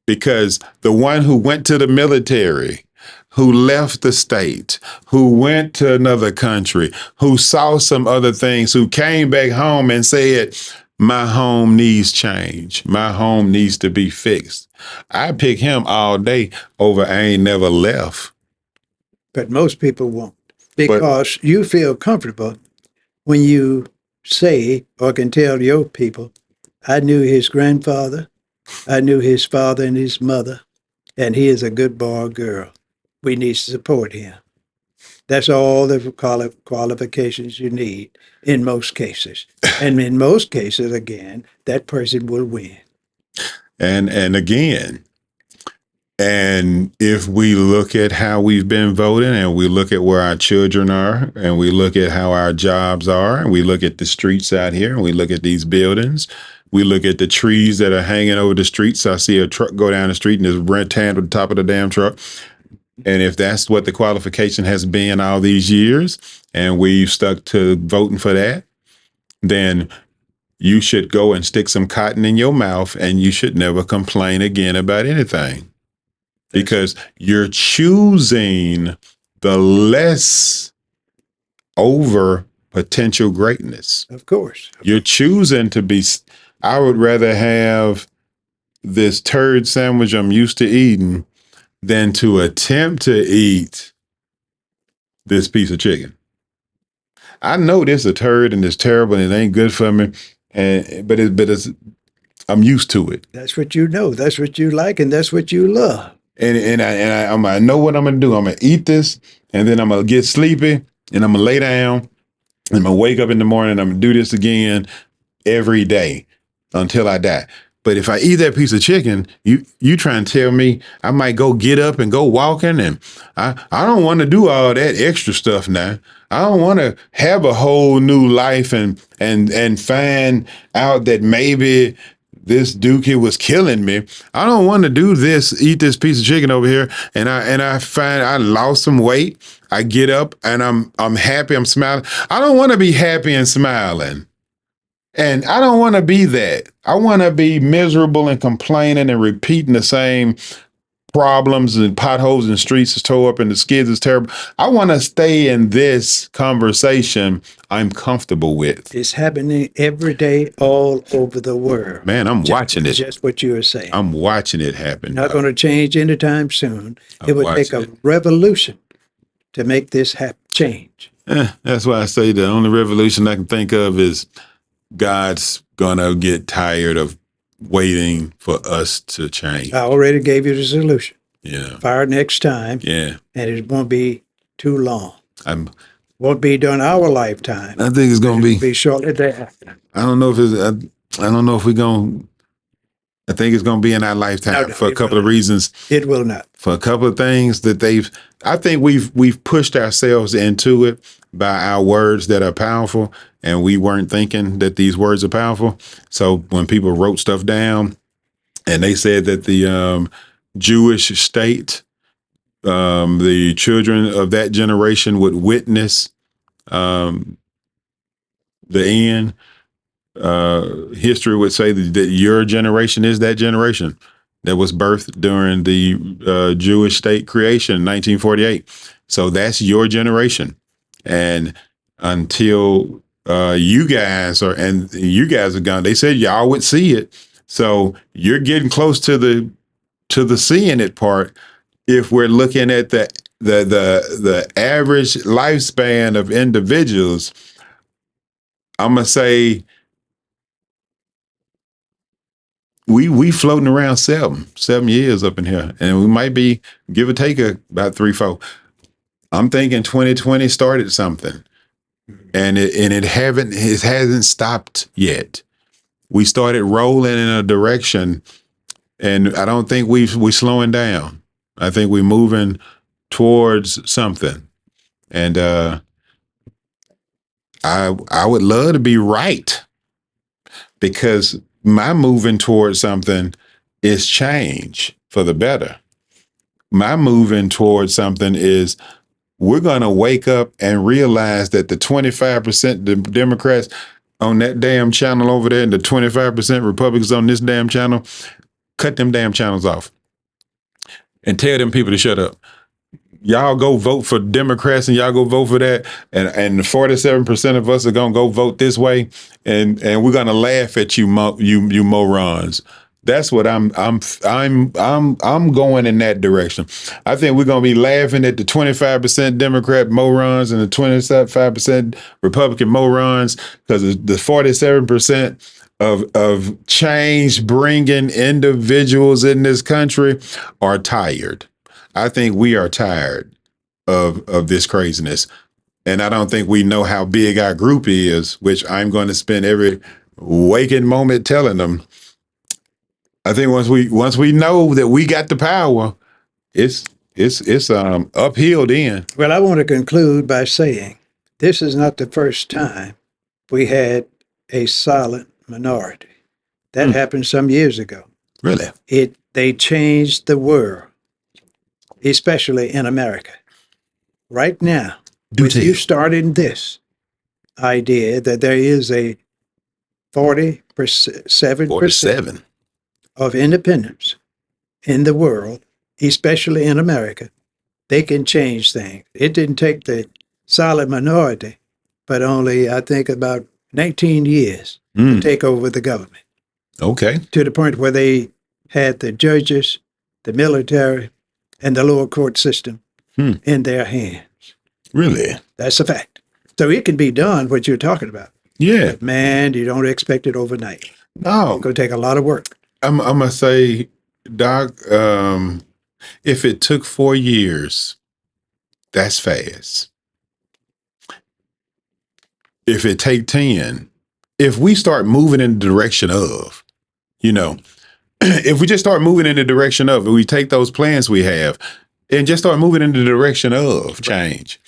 Because the one who went to the military, who left the state, who went to another country, who saw some other things, who came back home and said, my home needs change. My home needs to be fixed. I pick him all day over I ain't never left. But most people won't, But because you feel comfortable when you say or can tell your people, I knew his grandfather, I knew his father and his mother, and he is a good boy or girl. We need to support him. That's all the qualifications you need in most cases. And in most cases, again, that person will win. and again, and if we look at how we've been voting and we look at where our children are and we look at how our jobs are and we look at the streets out here and we look at these buildings, we look at the trees that are hanging over the streets. I see a truck go down the street and there's red tan at the top of the damn truck. And if that's what the qualification has been all these years and we've stuck to voting for that, then you should go and stick some cotton in your mouth and you should never complain again about anything. Because you're choosing the less over potential greatness. Of course. You're choosing to be, I would rather have this turd sandwich I'm used to eating than to attempt to eat this piece of chicken. I know this is a turd and it's terrible and it ain't good for me, but it's I'm used to it. That's what you know. That's what you like, and that's what you love. And I know what I'm gonna do. I'm gonna eat this, and then I'm gonna get sleepy, and I'm gonna lay down, and I'm gonna wake up in the morning. And I'm gonna do this again every day until I die. But if I eat that piece of chicken, you try and tell me I might go get up and go walking, and I don't want to do all that extra stuff now. I don't want to have a whole new life and find out that maybe this dookie was killing me. I don't want to do this, eat this piece of chicken over here, and I find I lost some weight. I get up and I'm happy, I'm smiling. I don't want to be happy and smiling. And I don't want to be that. I want to be miserable and complaining and repeating the same problems and potholes and streets is tore up and the skids is terrible. I want to stay in this conversation I'm comfortable with. It's happening every day all over the world. Man, I'm watching it. Just what you were saying. I'm watching it happen. Not going to change anytime soon. It would take a revolution to make this change. That's why I say the only revolution I can think of is God's going to get tired of waiting for us to change. I already gave you the solution. Yeah. Fire next time. Yeah. And it won't be too long. Won't be during our lifetime. I think it's going to be shortly thereafter. I don't know if it's, I don't know if we're going to, I think it's going to be in our lifetime for a couple of reasons. It will not. For a couple of things that I think we've pushed ourselves into it by our words that are powerful, and we weren't thinking that these words are powerful. So when people wrote stuff down and they said that the Jewish state, the children of that generation would witness the end, history would say that your generation is that generation that was birthed during the Jewish state creation in 1948. So that's your generation. And until you guys are gone, they said y'all would see it. So you're getting close to the seeing it part. If we're looking at the average lifespan of individuals, I'm gonna say we floating around seven years up in here, and we might be give or take about 3-4. I'm thinking 2020 started something, and it hasn't stopped yet. We started rolling in a direction, and I don't think we're slowing down. I think we're moving towards something, and I would love to be right, because my moving towards something is change for the better. My moving towards something is we're going to wake up and realize that the 25% Democrats on that damn channel over there and the 25% Republicans on this damn channel, cut them damn channels off and tell them people to shut up. y'all go vote for Democrats and y'all go vote for that, and 47% of us are gonna go vote this way, and we're gonna laugh at you, you morons. That's what I'm going in that direction. I think we're gonna be laughing at the 25% Democrat morons and the 25% Republican morons, because the 47% of change bringing individuals in this country are tired. I think we are tired of this craziness. And I don't think we know how big our group is, which I'm going to spend every waking moment telling them. I think once we know that we got the power, it's uphill then. Well, I want to conclude by saying this is not the first time we had a silent minority. That happened some years ago. Really? They changed the world, especially in America. Right now, with you starting this idea that there is a 47% of independence in the world, especially in America, they can change things. It didn't take the silent minority, but only, I think, about 19 years to take over the government. Okay. To the point where they had the judges, the military, and the lower court system in their hands. Really? That's a fact. So it can be done, what you're talking about. Yeah. But man, you don't expect it overnight. No. It's going to take a lot of work. I'm going to say, Doc, if it took 4 years, that's fast. If it take 10, if we start moving in the direction of, if we just start moving in the direction of, we take those plans we have and just start moving in the direction of change,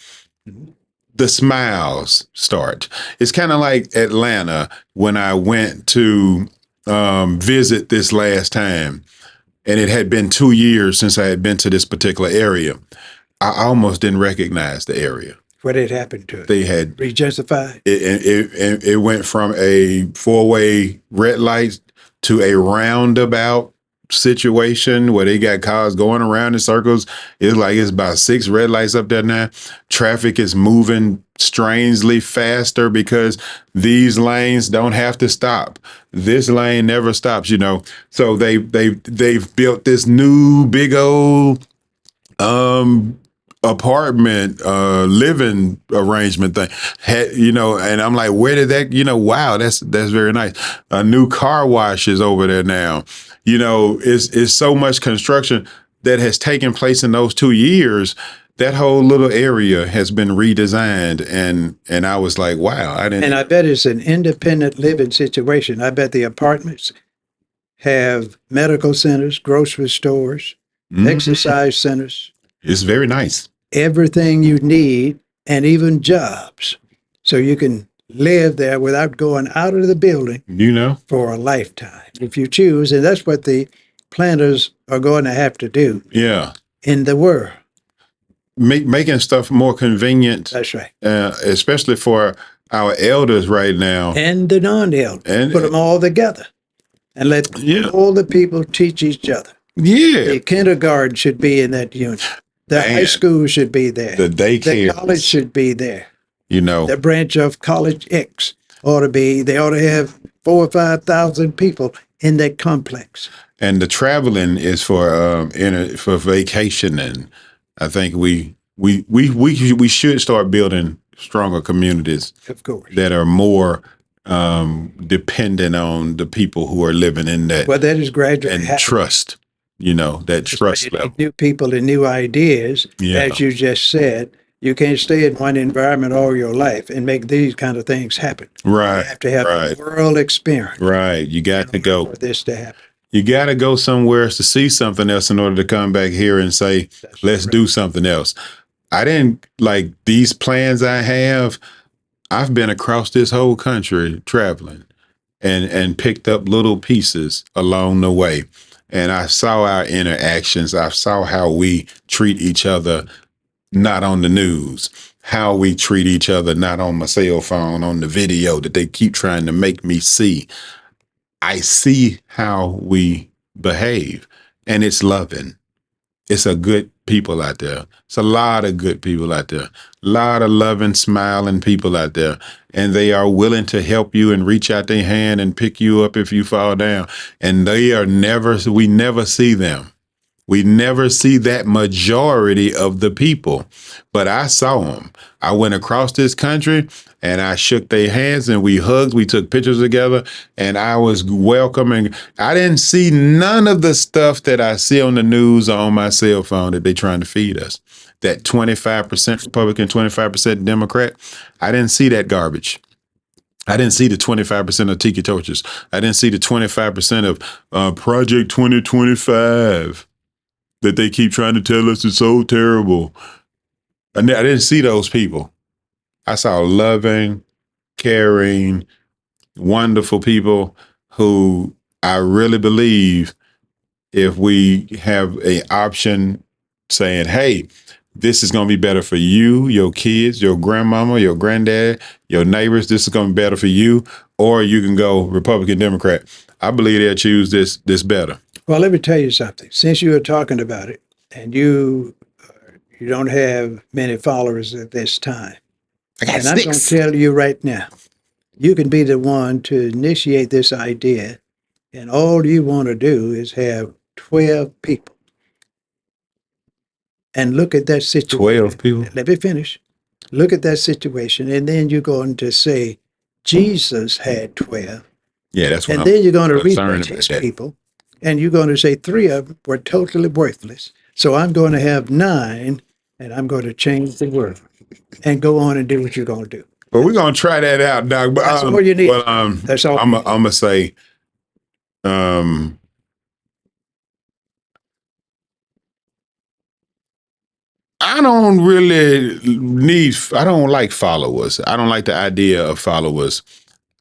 the smiles start. It's kind of like Atlanta when I went to visit this last time, and it had been 2 years since I had been to this particular area. I almost didn't recognize the area. What had happened to it? They had regentrified. It went from a 4-way red light to a roundabout situation where they got cars going around in circles. It's about 6 red lights up there now. Traffic is moving strangely faster because these lanes don't have to stop. This lane never stops, So they've built this new big old apartment living arrangement thing, and I'm like, where did that, wow, that's very nice. A new car wash is over there now. It's so much construction that has taken place in those 2 years. That whole little area has been redesigned, and I was like, wow, I didn't. And I bet it's an independent living situation. I bet the apartments have medical centers, grocery stores, exercise centers. It's very nice. Everything you need, and even jobs. So you can live there without going out of the building, for a lifetime, if you choose. And that's what the planners are going to have to do. Yeah. In the world. Making stuff more convenient. That's right. Especially for our elders right now. And the non-elders. Put them all together and let all the people teach each other. Yeah. The kindergarten should be in that unit. The high school should be there. The daycare. The college should be there. The branch of College X they ought to have 4,000 or 5,000 people in that complex. And the traveling is for vacation, and I think we should start building stronger communities, of course, that are more dependent on the people who are living in that. Well, that is gradually and happening. Trust. That trust level. New people and new ideas, as you just said. You can't stay in one environment all your life and make these kind of things happen. Right. You have to have a world experience. Right. You got to go. For this to happen. You got to go somewhere to see something else in order to come back here and say, let's do something else. I didn't like these plans I have. I've been across this whole country traveling and picked up little pieces along the way. And I saw our interactions. I saw how we treat each other, not on the news, how we treat each other, not on my cell phone, on the video that they keep trying to make me see. I see how we behave, and it's loving. It's a good people out there. It's a lot of good people out there. A lot of loving, smiling people out there. And they are willing to help you and reach out their hand and pick you up if you fall down. And we never see them. We never see that majority of the people, but I saw them. I went across this country and I shook their hands and we hugged. We took pictures together and I was welcoming. I didn't see none of the stuff that I see on the news or on my cell phone that they're trying to feed us. That 25% Republican, 25% Democrat. I didn't see that garbage. I didn't see the 25% of tiki torches. I didn't see the 25% of Project 2025. That they keep trying to tell us is so terrible. And I didn't see those people. I saw loving, caring, wonderful people who I really believe if we have an option saying, hey, this is going to be better for you, your kids, your grandmama, your granddad, your neighbors, this is going to be better for you, or you can go Republican, Democrat. I believe they'll choose this better. Well, let me tell you something. Since you were talking about it, and you don't have many followers at this time, I got and I'm going to tell you right now, you can be the one to initiate this idea, and all you want to do is have 12 people. And look at that situation. 12 people? Let me finish. Look at that situation, and then you're going to say, Jesus had 12. Yeah, that's what and I'm then you're going to concerned reach about his that. people, and you're going to say 3 of them were totally worthless. So I'm going to have 9, and I'm going to change the world and go on and do what you're going to do. Well, we're going to try that out, Doc. But, That's all you need. Well, That's all. I'm going to say, I don't really I don't like followers. I don't like the idea of followers.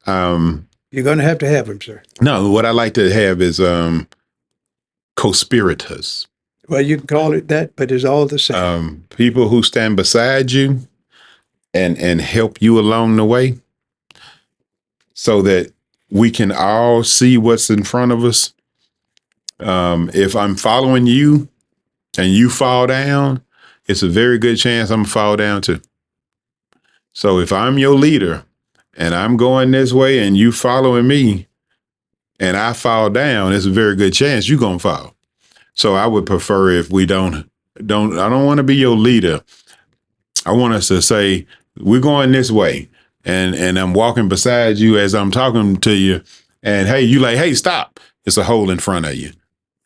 You're going to have them, sir. No, what I like to have is co-spirators. Well, you can call it that, but it's all the same. People who stand beside you and help you along the way so that we can all see what's in front of us. If I'm following you and you fall down, it's a very good chance I'm gonna fall down too. So if I'm your leader and I'm going this way and you following me and I fall down, it's a very good chance you're gonna fall. So I would prefer if we I don't want to be your leader. I want us to say, we're going this way. And I'm walking beside you as I'm talking to you. And hey, you like, hey, stop. It's a hole in front of you.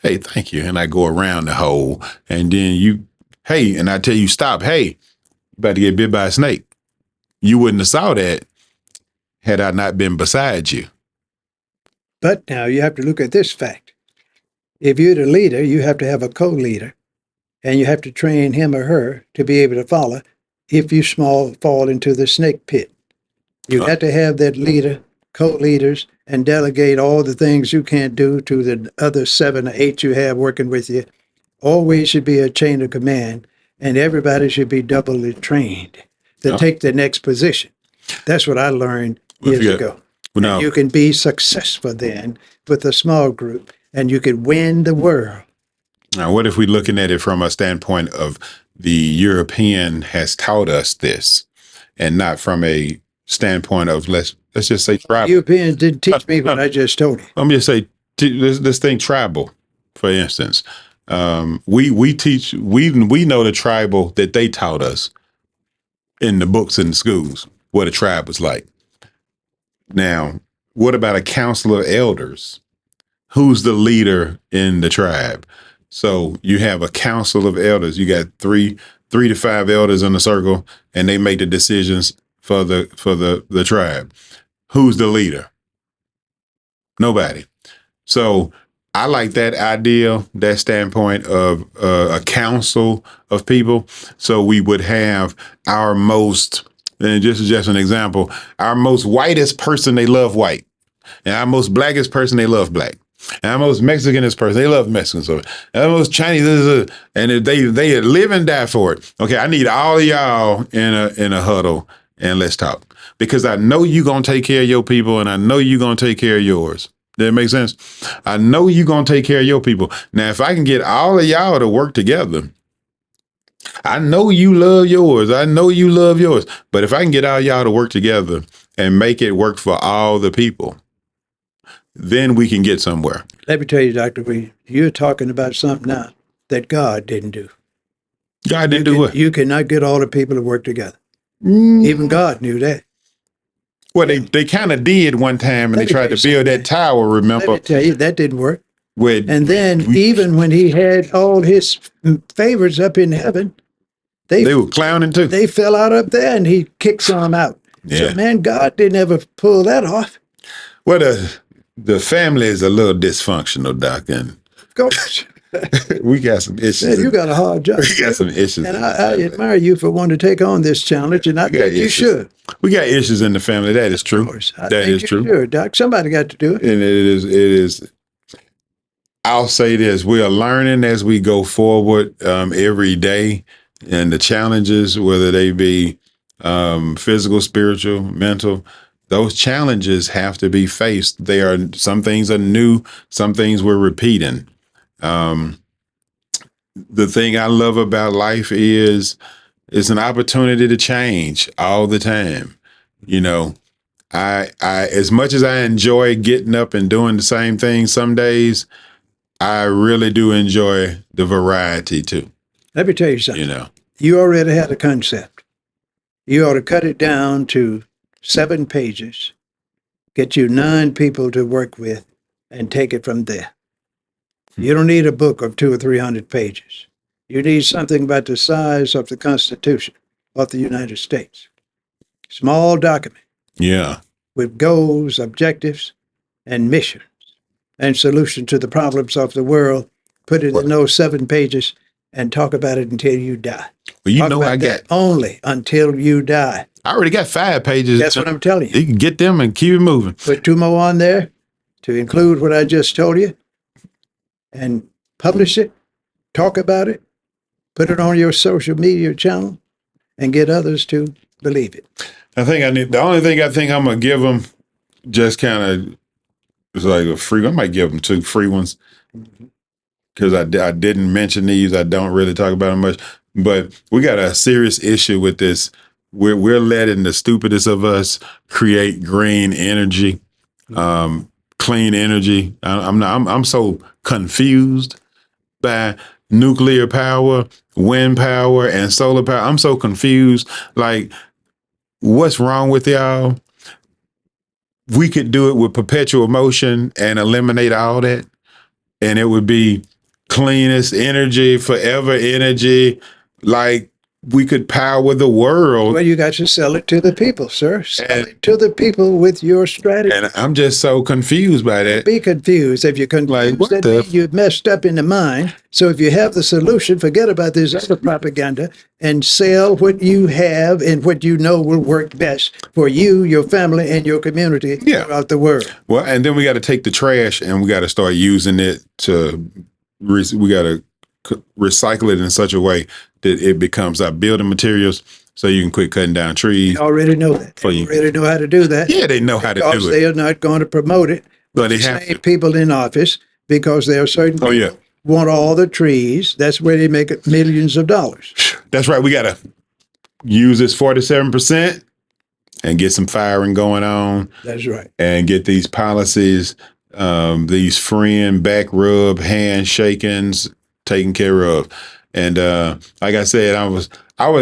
Hey, thank you. And I go around the hole. And then hey, and I tell you, stop. Hey, you about to get bit by a snake. You wouldn't have saw that had I not been beside you. But now you have to look at this fact. If you're the leader, you have to have a co-leader, and you have to train him or her to be able to follow if you fall into the snake pit. You got to have that leader, co-leaders, and delegate all the things you can't do to the other 7 or 8 you have working with you. Always should be a chain of command, and everybody should be doubly trained to take the next position. That's what I learned years ago. No. You can be successful then with a small group, and you could win the world. Now, what if we're looking at it from a standpoint of the European has taught us this, and not from a standpoint of let's just say tribal. Europeans didn't teach me what I just told you. Let me just say this thing tribal, for instance. We know the tribal that they taught us in the books in the schools, what a tribe was like. Now, what about a council of elders? Who's the leader in the tribe? So you have a council of elders. You got three to 5 elders in a circle, and they make the decisions for the tribe. Who's the leader? Nobody. So I like that idea, that standpoint of a council of people. So we would have our most, and just an example, our most whitest person, they love white. And our most blackest person, they love black. And our most Mexicanist person, they love Mexicans. And our most Chinese, and they live and die for it. Okay, I need all of y'all in a huddle, and let's talk. Because I know you're going to take care of your people, and I know you're going to take care of yours. Does that make sense? I know you're going to take care of your people. Now, if I can get all of y'all to work together, I know you love yours. I know you love yours. But if I can get all y'all to work together and make it work for all the people, then we can get somewhere. Let me tell you, Dr. Reed, you're talking about something now that God didn't do. God didn't do what? You cannot get all the people to work together. Mm. Even God knew that. Well, they kind of did one time, and they tried to build that tower, remember? Let me tell you, that didn't work. And then even when he had all his favorites up in heaven, they were clowning too. They fell out up there, and he kicked some out. Yeah. So, man, God didn't ever pull that off. Well, the family is a little dysfunctional, Doc, and of course. We got some issues. Man, you got a hard job. We got some issues. And I admire you for wanting to take on this challenge, and I think you should. We got issues in the family. That is true. That is true. Sure, Doc. Somebody got to do it. And it is. I'll say this: we are learning as we go forward every day, and the challenges, whether they be physical, spiritual, mental, those challenges have to be faced. Some things are new, some things we're repeating. The thing I love about life is it's an opportunity to change all the time. You know, I as much as I enjoy getting up and doing the same thing some days, I really do enjoy the variety too. Let me tell you something. You know, you already had a concept. You ought to cut it down to 7 pages, get you 9 people to work with, and take it from there. You don't need a book of 200 or 300 pages. You need something about the size of the Constitution of the United States. Small document. Yeah. With goals, objectives, and missions, and solutions to the problems of the world. Put it in those 7 pages and talk about it until you die. Well, you know, I got only until you die. I already got 5 pages. That's what I'm telling you. You can get them and keep it moving. Put 2 more on there to include what I just told you, and publish it, talk about it, put it on your social media channel, and get others to believe it. The only thing I think I'm going to give them just kind of is like a free, I might give them 2 free ones because I didn't mention these. I don't really talk about them much, but we got a serious issue with this. We're letting the stupidest of us create green energy, clean energy. I'm so confused by nuclear power, wind power, and solar power. I'm so confused. Like, what's wrong with y'all? We could do it with perpetual motion and eliminate all that, and it would be cleanest energy, forever energy. Like, we could power the world. Well, you got to sell it to the people, sir. Sell it to the people with your strategy. And I'm just so confused by that. Be confused. If you're confused, like, that means you've messed up in the mind. So if you have the solution, forget about this other propaganda and sell what you have and what you know will work best for you, your family, and your community throughout the world. Well, and then we got to take the trash and we got to start using it to, we got to recycle it in such a way that it becomes our building materials, so you can quit cutting down trees. They already know that. They already know how to do that. Yeah, they know how to do it. Because they are not going to promote it. But they the have same people in office, because there are certain people want all the trees. That's where they make millions of dollars. That's right. We got to use this 47% and get some firing going on. That's right. And get these policies, these friend back rub handshakings taken care of. And like I said, I was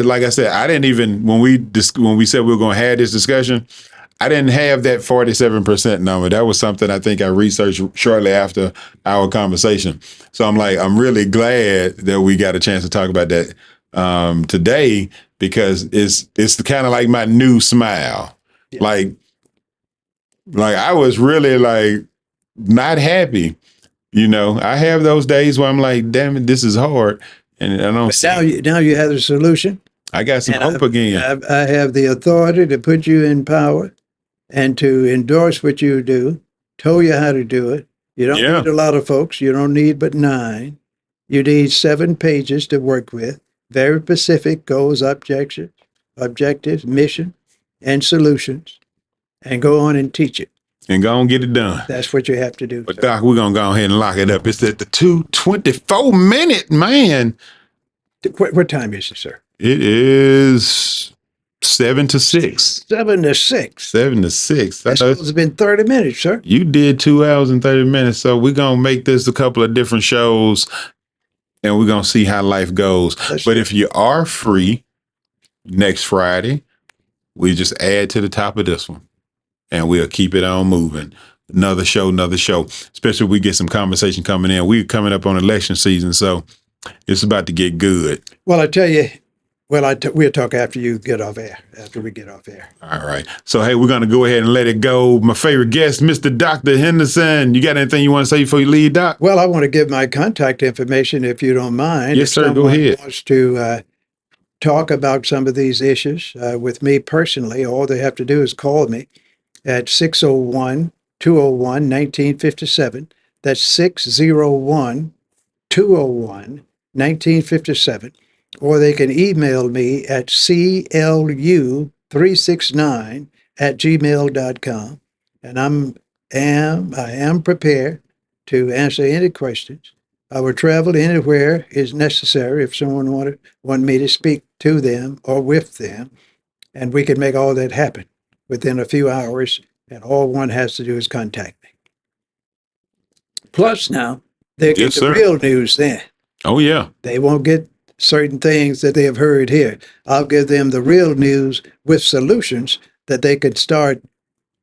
like I said, I didn't even when we said we were going to have this discussion, I didn't have that 47% number. That was something I think I researched shortly after our conversation. So I'm like, I'm really glad that we got a chance to talk about that today, because it's kind of like my new smile. Yeah. Like I was really like not happy. You know, I have those days where I'm like, damn it, this is hard. And I don't see. Now you have the solution. I got some hope again. I have the authority to put you in power and to endorse what you do, told you how to do it. You don't need a lot of folks. You don't need but 9. You need 7 pages to work with. Very specific goals, objectives, mission, and solutions. And go on and teach it. And go and get it done. That's what you have to do. But Doc, we're going to go ahead and lock it up. It's at the 2:24 minute, man. What time is it, sir? It is 7 to 6. 7 to 6. 7 to 6. That's supposed to have been 30 minutes, sir. You did 2 hours and 30 minutes. So we're going to make this a couple of different shows and we're going to see how life goes. But if you are free next Friday, we just add to the top of this one and we'll keep it on moving. Another show, especially if we get some conversation coming in. We're coming up on election season, so it's about to get good. Well, I tell you, we'll talk after you get off air, after we get off air. All right. So, hey, we're going to go ahead and let it go. My favorite guest, Mr. Dr. Henderson. You got anything you want to say before you leave, Doc? Well, I want to give my contact information, if you don't mind. Yes, sir. Go ahead. If someone wants to talk about some of these issues with me personally, all they have to do is call me at 601-201-1957. That's 601-201-1957. Or they can email me at clu369@gmail.com. And I am prepared to answer any questions. I will travel anywhere is necessary if someone want me to speak to them or with them, and we can make all that happen within a few hours, and all one has to do is contact me. Plus now, they get the real news then. Oh, yeah. They won't get certain things that they have heard here. I'll give them the real news with solutions that they could start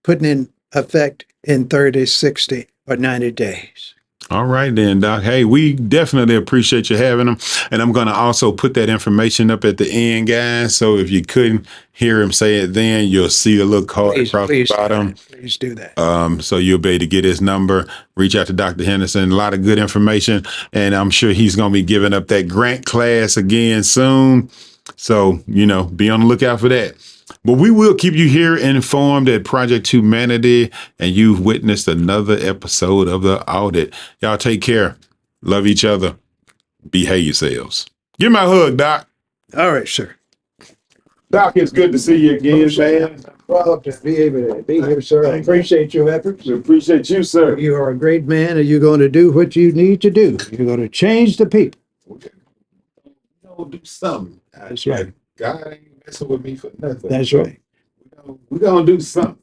putting in effect in 30, 60, or 90 days. All right then, Doc. Hey, we definitely appreciate you having them. And I'm going to also put that information up at the end, guys. So if you couldn't hear him say it then, you'll see a little card across the bottom. Please do that. So you'll be able to get his number, reach out to Dr. Henderson. A lot of good information. And I'm sure he's going to be giving up that grant class again soon. So, be on the lookout for that. But we will keep you here informed at Project HueManity, and you've witnessed another episode of the AwDid. Y'all take care. Love each other. Behave yourselves. Give me a hug, Doc. All right, sir. Doc, it's good to see you again, man. I'm proud to be able to be here, sir. I appreciate your efforts. We appreciate you, sir. You are a great man, and you're going to do what you need to do. You're going to change the people. Okay. We'll do something. That's right. God ain't messing with me for nothing. That's right. We're going to do something.